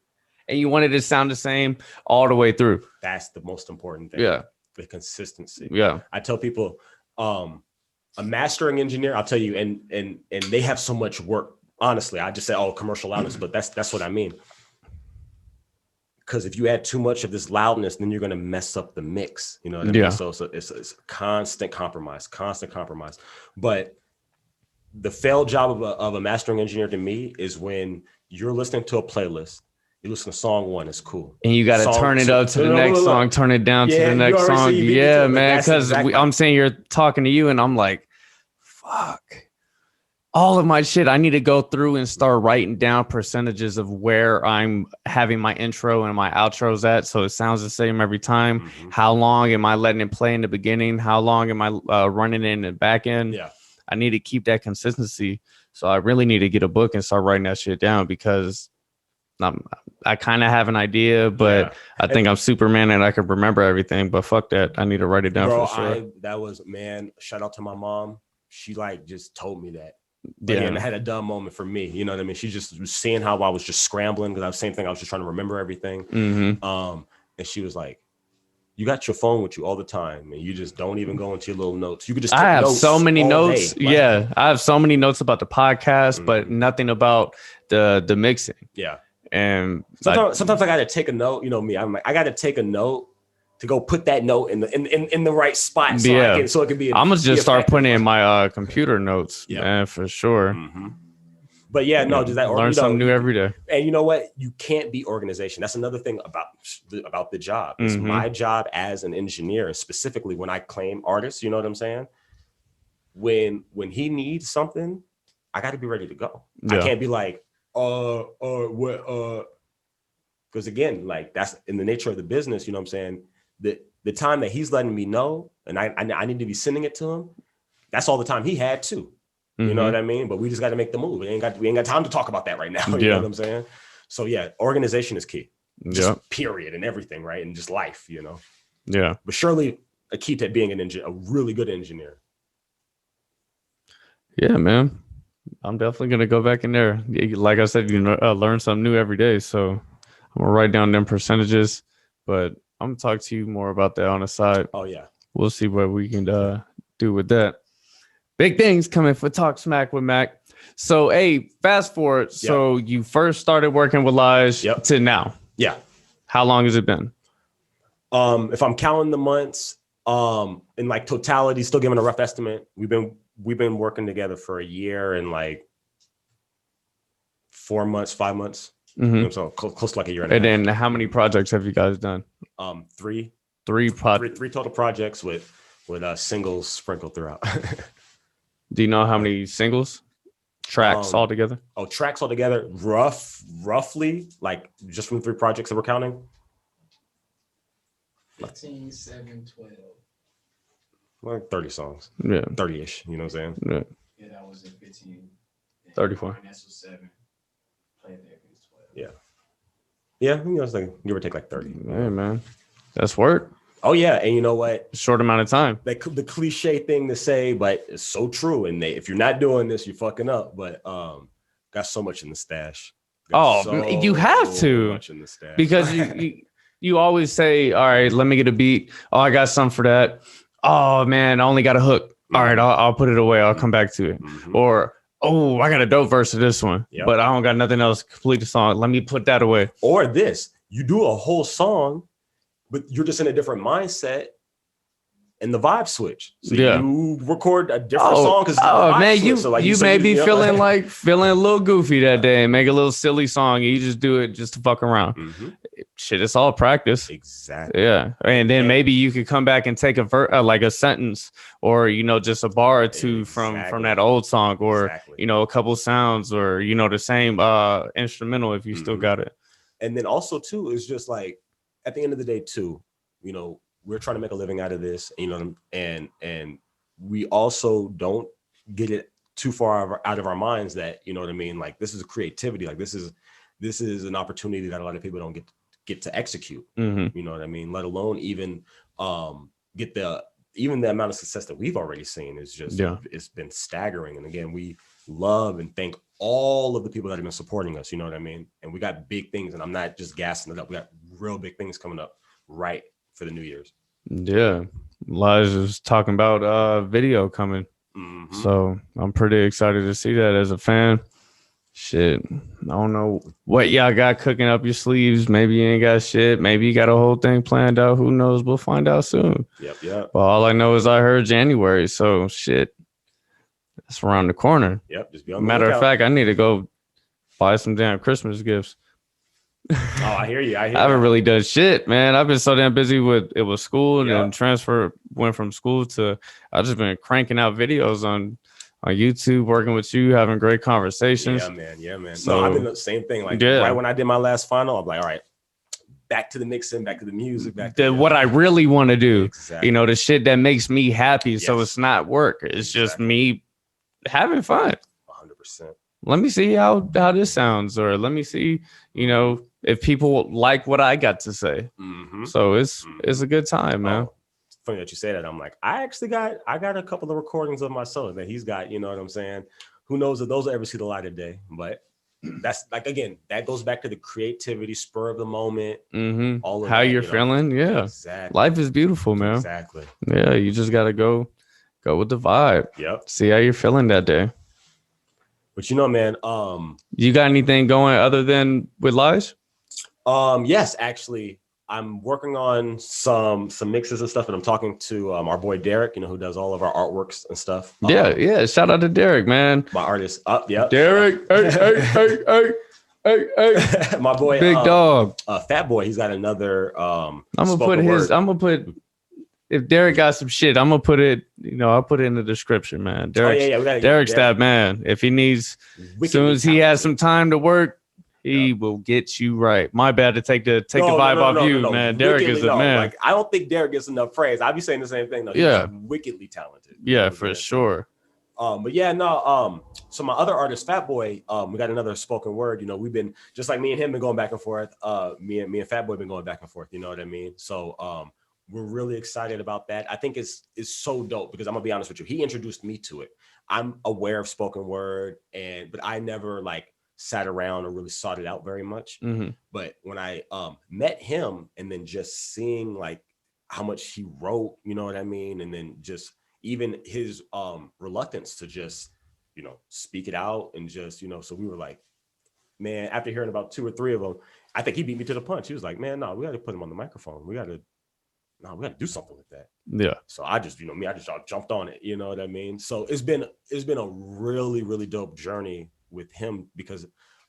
and you want it to sound the same all the way through. That's the most important thing. Yeah, the consistency. Yeah, I tell people, a mastering engineer. I'll tell you, and they have so much work. Honestly, I just say, oh, commercial loudness, but that's what I mean. Because if you add too much of this loudness, then you're going to mess up the mix. You know what I mean? So it's constant compromise. But the failed job of a mastering engineer to me is when you're listening to a playlist, you listen to song 1, it's cool. And you got to turn it up to the next song, turn it down to the next song. Yeah, man. Because I'm saying you're talking to you and I'm like, fuck. All of my shit, I need to go through and start writing down percentages of where I'm having my intro and my outros at, so it sounds the same every time. How long am I letting it play in the beginning? How long am I running in the back end? Yeah, I need to keep that consistency. So I really need to get a book and start writing that shit down because I kind of have an idea, but I think I'm Superman and I can remember everything. But fuck that, I need to write it down for sure. That was, man. Shout out to my mom. She just told me that. But and it had a dumb moment for me. You know what I mean? She just was seeing how I was just scrambling because I was same thing. I was just trying to remember everything. And she was like, "You got your phone with you all the time, and you just don't even go into your little notes. You could just." I have so many notes. Yeah, I have so many notes about the podcast, but nothing about the mixing. Yeah, and sometimes I got to take a note. You know me. I'm like, I got to take a note to go put that note in the right spot, so it can be. I'm gonna just start putting it in my computer notes, man, for sure. But just that learn something new every day. And you know what? You can't be organization. That's another thing about the job. It's my job as an engineer, and specifically when I claim artists. You know what I'm saying? When he needs something, I got to be ready to go. I can't be like, what? Because again, like that's in the nature of the business. You know what I'm saying? The time that he's letting me know, and I need to be sending it to him, that's all the time he had too. You know what I mean? But we just got to make the move. We ain't got time to talk about that right now. You know what I'm saying? So organization is key. Just period and everything, right? And just life, you know. Yeah. But surely a key to being a really good engineer. Yeah, man. I'm definitely gonna go back in there. Like I said, learn something new every day. So I'm gonna write down them percentages, but I'm gonna talk to you more about that on the side. Oh yeah, we'll see what we can do with that. Big things coming for Talk Smack with Mac. So, hey, fast forward. So you first started working with Lige to now. Yeah. How long has it been? If I'm counting the months, in like totality, still giving a rough estimate, we've been working together for a year and like 4 months, 5 months. So close to like a year and a half. And then how many projects have you guys done? Three total projects with singles sprinkled throughout. Do you know how many singles tracks altogether? Oh, tracks altogether, roughly, like just from the 3 projects that we're counting. 15, 7, 12. Like 30 songs. Yeah. 30-ish, you know what I'm saying? Yeah. Yeah, that was 15. 34. That's 7. Playback is 12. Yeah. Yeah, it's like give or take like 30. Hey, man. That's work. Oh yeah, and you know what? Short amount of time. The cliche thing to say, but it's so true. And if you're not doing this, you're fucking up. But got so much in the stash. You have to, much in the stash. Because you always say, all right, let me get a beat. Oh, I got some for that. Oh man, I only got a hook. All right, I'll put it away. I'll come back to it. Or oh, I got a dope verse of this one, but I don't got nothing else to complete the song. Let me put that away. Or this, you do a whole song, but you're just in a different mindset and the vibe switch. So you record a different song because man, you may be feeling a little goofy that day and make a little silly song. And you just do it just to fuck around. Shit, it's all practice. Exactly. Yeah, and then maybe you could come back and take like a sentence or just a bar or two from that old song or a couple sounds or the same instrumental if you still got it. And then also too is just like at the end of the day too, we're trying to make a living out of this, and we also don't get it too far out of our minds that, you know what I mean? Like, this is creativity. Like, this is an opportunity that a lot of people don't get to execute. Mm-hmm. You know what I mean? Let alone even get the amount of success that we've already seen is just, it's been staggering. And again, we love and thank all of the people that have been supporting us. You know what I mean? And we got big things, and I'm not just gassing it up. We got real big things coming up right for the New Year's. Yeah. Elijah's talking about video coming. Mm-hmm. So I'm pretty excited to see that as a fan. Shit. I don't know what y'all got cooking up your sleeves. Maybe you ain't got shit. Maybe you got a whole thing planned out. Who knows? We'll find out soon. Yep. But all I know is I heard January. So shit. That's around the corner. Yep. Just be on the Matter lookout. of fact, I need to go buy some damn Christmas gifts. Oh, I hear you. I haven't really done shit, man. I've been so damn busy with school, and then went from school to I've just been cranking out videos on YouTube, working with you, having great conversations. Yeah, man. So, no, I've been the same thing. Like right when I did my last final, I'm like, all right, back to the mixing, back to the music, back to what I really want to do. Exactly. You know, the shit that makes me happy. Yes. So it's not work. It's just me having fun. 100%. Let me see how this sounds, or let me see, you know, if people like what I got to say. Mm-hmm. So it's a good time, man. Oh, it's funny that you say that. I'm like, I got a couple of recordings of my son that he's got, you know what I'm saying? Who knows if those will ever see the light of day? But that's like, again, that goes back to the creativity, spur of the moment, all of how that, you're feeling. Yeah. Exactly. Life is beautiful, man. Exactly. Yeah. You just got to go with the vibe. Yep. See how you're feeling that day. But you know, man, you got anything going other than with Lies? Yes, actually, I'm working on some mixes and stuff, and I'm talking to our boy Derek, you know, who does all of our artworks and stuff. Yeah. Shout out to Derek, man. My artist. Yeah. Derek. Hey. My boy, big dog. Fat Boy. He's got another. I'm gonna put. If Derek got some shit, I'm gonna put it. You know, I'll put it in the description, man. Derek's that man. If he needs, as soon as he has some time to work, he will get you right. My bad to take the vibe off you, man. Derek is a man. Like, I don't think Derek gets enough praise. I'd be saying the same thing though. He's wickedly talented. Yeah, for sure. But yeah, no. So my other artist, Fat Boy, we got another spoken word. You know, we've been just like me and him been going back and forth. Me and Fat Boy been going back and forth. You know what I mean? So we're really excited about that. I think it's so dope because I'm gonna be honest with you. He introduced me to it. I'm aware of spoken word, but I never like sat around and really sought it out very much. But when I met him and then just seeing like how much he wrote, you know what I mean, and then just even his reluctance to just, you know, speak it out and just, you know, so we were like, man, after hearing about 2 or 3 of them, I think he beat me to the punch. He was like, man, no, we got to put him on the microphone. We got to do something with that. Yeah. So I just, I just jumped on it. You know what I mean? So it's been a really, really dope journey with him because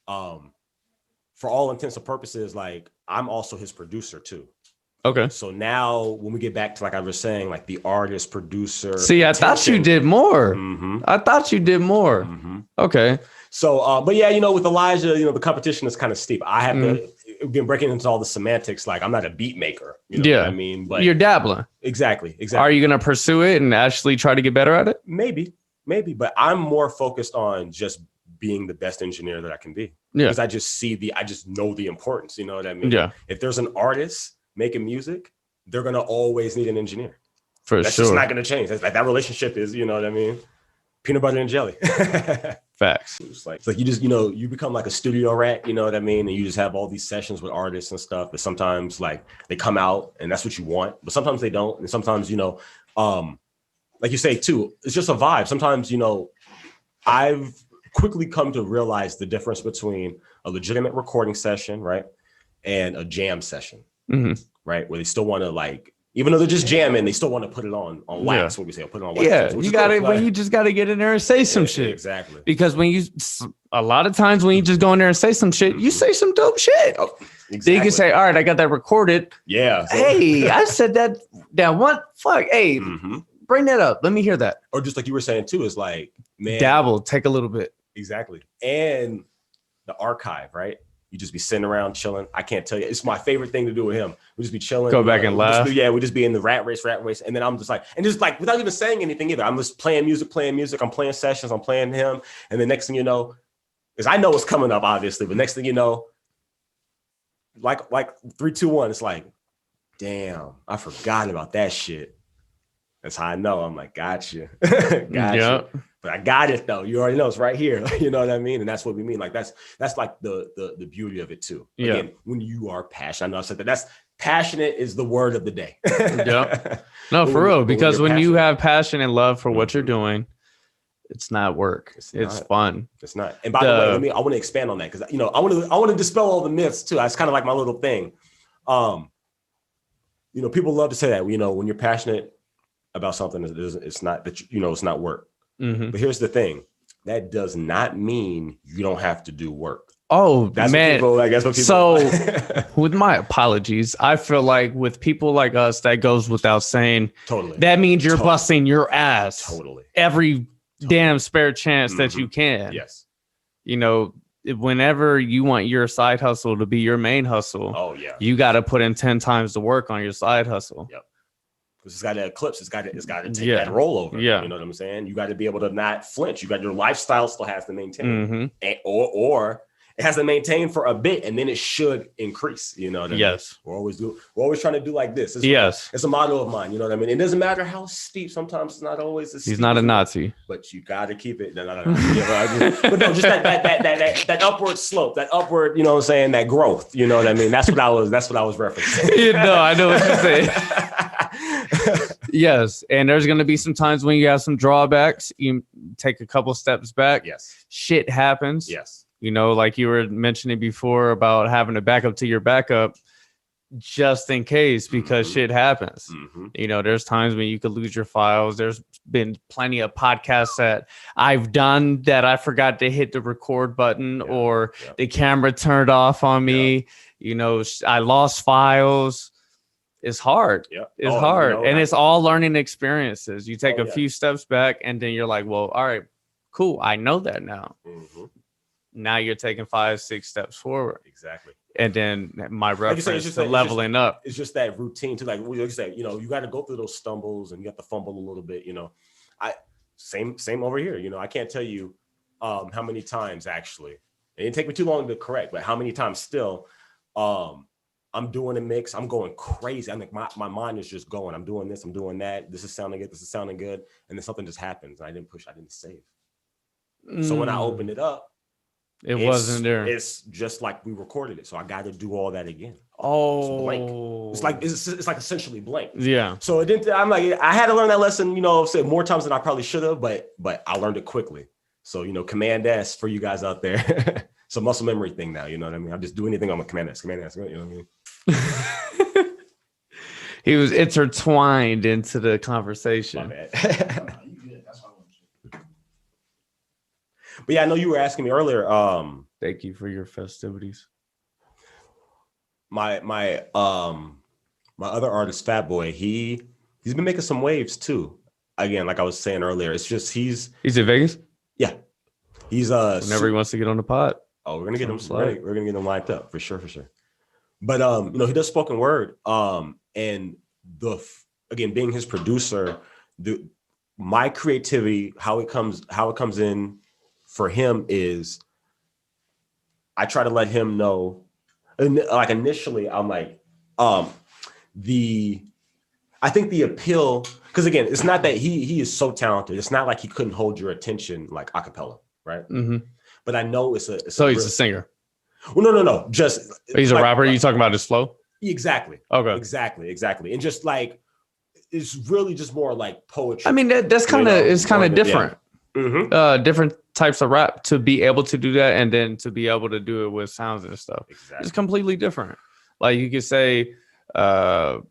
for all intents and purposes, like I'm also his producer too. Okay. So now when we get back to, like I was saying, like the artist, producer. See, I thought you did more. I thought you did more. Okay. So, but yeah, you know, with Elijah, you know, the competition is kind of steep. I have to, again, breaking into all the semantics, like I'm not a beat maker. You know what I mean? But you're dabbling. Exactly. Are you going to pursue it and actually try to get better at it? Maybe. But I'm more focused on just being the best engineer that I can be. Yeah. Because I just know the importance. You know what I mean? Yeah. If there's an artist making music, they're going to always need an engineer. That's just not going to change. That's like that relationship is, you know what I mean? Peanut butter and jelly. Facts. It's like you just, you know, you become like a studio rat, you know what I mean? And you just have all these sessions with artists and stuff that sometimes like they come out and that's what you want, but sometimes they don't. And sometimes, you know, like you say too, it's just a vibe. Sometimes, you know, I've quickly come to realize the difference between a legitimate recording session, right? And a jam session, right? Where they still want to like, even though they're just jamming, they still want to put it on wax. What we say, put it on wax. Yeah, you got it. When you just got to get in there and say some shit. Exactly. Because a lot of times when you just go in there and say some shit, you say some dope shit. Oh, exactly. Then you can say, all right, I got that recorded. Yeah. Hey, I said that one. Fuck. Hey, bring that up. Let me hear that. Or just like you were saying too, is like, man. Dabble, take a little bit. Exactly. And the archive, right? You just be sitting around chilling. I can't tell you. It's my favorite thing to do with him. We just be chilling. Go back and laugh. We just be in the rat race. And then I'm just like, without even saying anything either. I'm just playing music. I'm playing sessions. I'm playing him. And the next thing you know, because I know what's coming up, obviously, but next thing you know, like 3, 2, 1, it's like, damn, I forgot about that shit. That's how I know. I'm like, gotcha. Gotcha. But I got it though. You already know it's right here. You know what I mean? And that's what we mean. Like that's like the beauty of it too. Yeah. Again, when you are passionate, I know I said that. That's passionate is the word of the day. Yeah. No, for real. Because when you have passion and love for what you're doing, it's not work. It's fun. It's not. And by the way, I want to expand on that because I want to dispel all the myths too. That's kind of like my little thing. People love to say that. When you're passionate about something, it's not that it's not work. Mm-hmm. But here's the thing: that does not mean you don't have to do work. Oh, that's man! What people, so, with my apologies, I feel like with people like us, that goes without saying. Totally. That means you're busting your ass. Totally. Every damn spare chance that you can. Yes. Whenever you want your side hustle to be your main hustle, you got to put in 10 times the work on your side hustle. Yep. Because it's got to eclipse. It's got to take that rollover. Yeah. You know what I'm saying? You got to be able to not flinch. You got your lifestyle still has to maintain, or it has to maintain for a bit, and then it should increase. You know what I mean? Yes. We're always trying to do like this. It's a motto of mine. You know what I mean? It doesn't matter how steep. Sometimes it's not always as steep. He's not a Nazi, but you got to keep it. No. But no, just that upward slope, that upward. You know what I'm saying? That growth. You know what I mean? That's what I was referencing. I know what you're saying. Yes, and there's going to be some times when you have some drawbacks. You take a couple steps back. Yes, shit happens. Yes, like you were mentioning before about having to back up to your backup just in case because shit happens. There's times when you could lose your files. There's been plenty of podcasts that I've done that I forgot to hit the record button or the camera turned off on me. I lost files. It's hard. Yeah. It's hard. And it's all learning experiences. You take a few steps back and then you're like, well, all right, cool. I know that now. Now you're taking 5, 6 steps forward. Exactly. And then my reference to leveling up. It's just that routine to like you said, you got to go through those stumbles and you have to fumble a little bit, Same over here. I can't tell you how many times actually. It didn't take me too long to correct, but how many times still I'm doing a mix. I'm going crazy. I think my mind is just going. I'm doing this. I'm doing that. This is sounding good. This is sounding good. And then something just happens. And I didn't push. I didn't save. So when I opened it up, it wasn't there. It's just like we recorded it. So I got to do all that again. Oh, it's blank. It's like essentially blank. Yeah. So it didn't. I'm like I had to learn that lesson. Said more times than I probably should have, but I learned it quickly. So Command S for you guys out there. It's a muscle memory thing now. You know what I mean? I just do anything on my Command S. You know what I mean? He was intertwined into the conversation. My bad. But yeah, I know you were asking me earlier. Thank you for your festivities. My other artist, Fat Boy, he's been making some waves too. Again, like I was saying earlier, it's just he's in Vegas. Yeah, he's whenever he wants to get on the pod. Oh, we're gonna get him. We're gonna get him lined up for sure. But he does spoken word. And again, being his producer, my creativity, how it comes in for him is I try to let him know. And like initially, I'm like, I think the appeal, because again, it's not that he is so talented. It's not like he couldn't hold your attention like a cappella, right? Mm-hmm. But I know he's a singer. Well, no. Just he's a rapper. Are you talking about his flow? Exactly. Okay. Exactly. And just like it's really just more like poetry. I mean, that's kind of it's kind of different. Yeah. Mm-hmm. Different types of rap to be able to do that, and then to be able to do it with sounds and stuff. Exactly. It's completely different. Like you could say,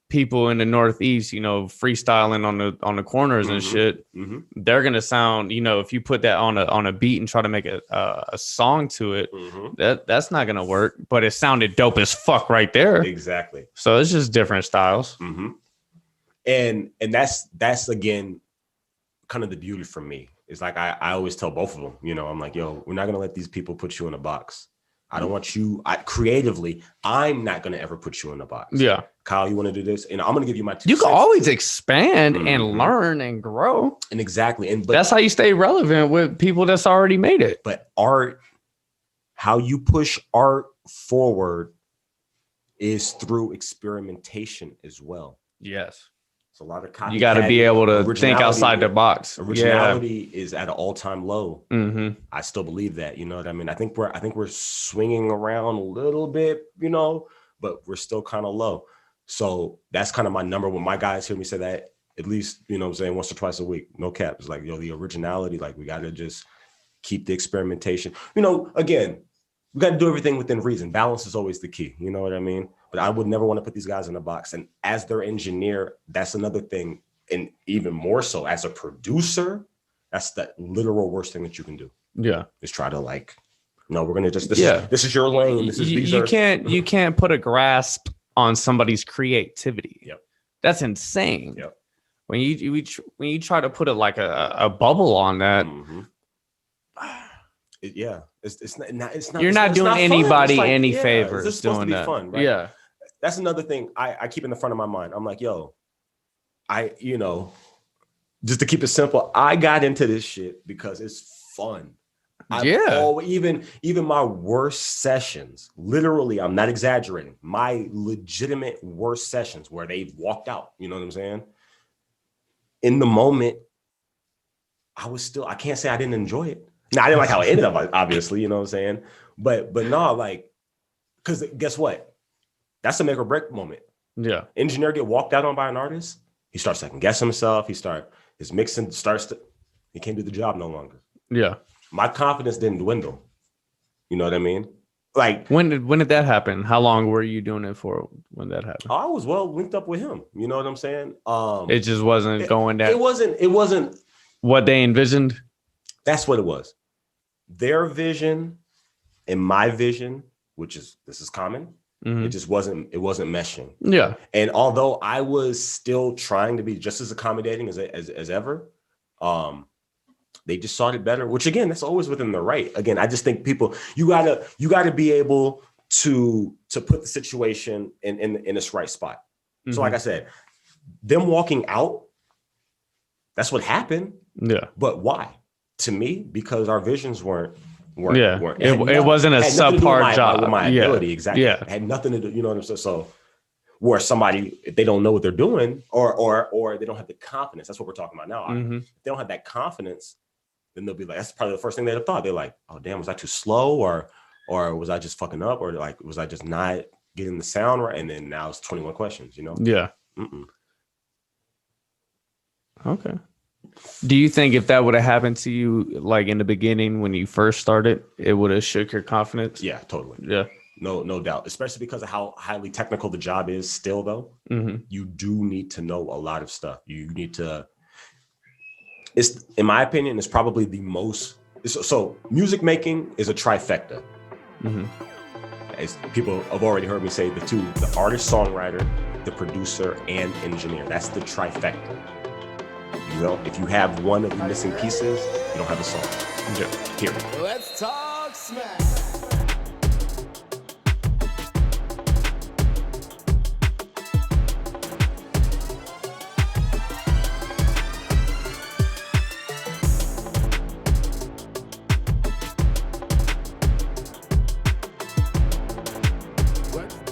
people in the Northeast, freestyling on the corners and shit, they're gonna sound, if you put that on a beat and try to make a song to it, that's not gonna work. But it sounded dope as fuck right there. Exactly. So it's just different styles. And that's again kind of the beauty for me. It's like I always tell both of them, I'm like, yo, we're not gonna let these people put you in a box. I don't want you creatively. I'm not going to ever put you in a box. Yeah. Kyle, you want to do this? And I'm going to give you my 2 You can cents. always expand and Mhm. learn and grow. And exactly. But That's how you stay relevant with people that's already made it. But art, how you push art forward is through experimentation as well. Yes. It's a lot of You got to be able to think outside the box. Originality is at an all-time low. Mm-hmm. I still believe that. You know what I mean? I think we're swinging around a little bit, but we're still kind of low. So that's kind of my number. When my guys hear me say that, at least, I'm saying once or twice a week, no cap. It's like, the originality, like we got to just keep the experimentation. Again, we got to do everything within reason. Balance is always the key. You know what I mean? But I would never want to put these guys in a box. And as their engineer, that's another thing. And even more so as a producer, that's the literal worst thing that you can do. Yeah. Is try to no, we're going to just, this is your lane. You can't put a grasp on somebody's creativity. Yep. That's insane. Yep. When you try to put it like a bubble on that, mm-hmm. It's not. You're not doing anybody any favors. It's supposed doing to be that. fun, right? Yeah. That's another thing I keep in the front of my mind. I'm like, just to keep it simple, I got into this shit because it's fun. Even my worst sessions, literally, I'm not exaggerating, my legitimate worst sessions where they've walked out, you know what I'm saying? In the moment, I can't say I didn't enjoy it. Now, I didn't like how it ended up, obviously, you know what I'm saying? But no, because guess what? That's a make or break moment. Yeah. Engineer get walked out on by an artist, he starts second guessing himself. His mixing he can't do the job no longer. Yeah. My confidence didn't dwindle. You know what I mean? When did that happen? How long were you doing it for when that happened? I was well linked up with him. You know what I'm saying? It just wasn't going that. It wasn't what they envisioned. That's what it was. Their vision and my vision, this is common. Mm-hmm. It just wasn't meshing. Yeah. And although I was still trying to be just as accommodating as ever, they just saw it better, which again, that's always within the right. Again, I just think people, you gotta be able to put the situation in its right spot. Mm-hmm. So like I said, them walking out, that's what happened. Yeah. But why? To me, because our visions weren't. It wasn't a subpar job with my ability. Exactly. Yeah. It had nothing to do. You know what I'm saying? So where somebody, if they don't know what they're doing or they don't have the confidence, that's what we're talking about now. Mm-hmm. If they don't have that confidence, then they'll be like, that's probably the first thing they'd have thought. They're like, oh damn, was I too slow or was I just fucking up or was I just not getting the sound right? And then now it's 21 questions. Yeah. Mm-mm. Okay. Do you think if that would have happened to you, in the beginning when you first started, it would have shook your confidence? Yeah, totally. Yeah. No doubt. Especially because of how highly technical the job is still, though. Mm-hmm. You do need to know a lot of stuff. You need to. It's, in my opinion, it's probably the most. So music making is a trifecta. Mm-hmm. As people have already heard me say, the artist, songwriter, the producer, and engineer. That's the trifecta. If you have one of the missing pieces, you don't have a song. Yeah. Period. Let's talk smack.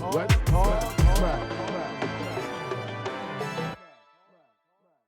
Let's talk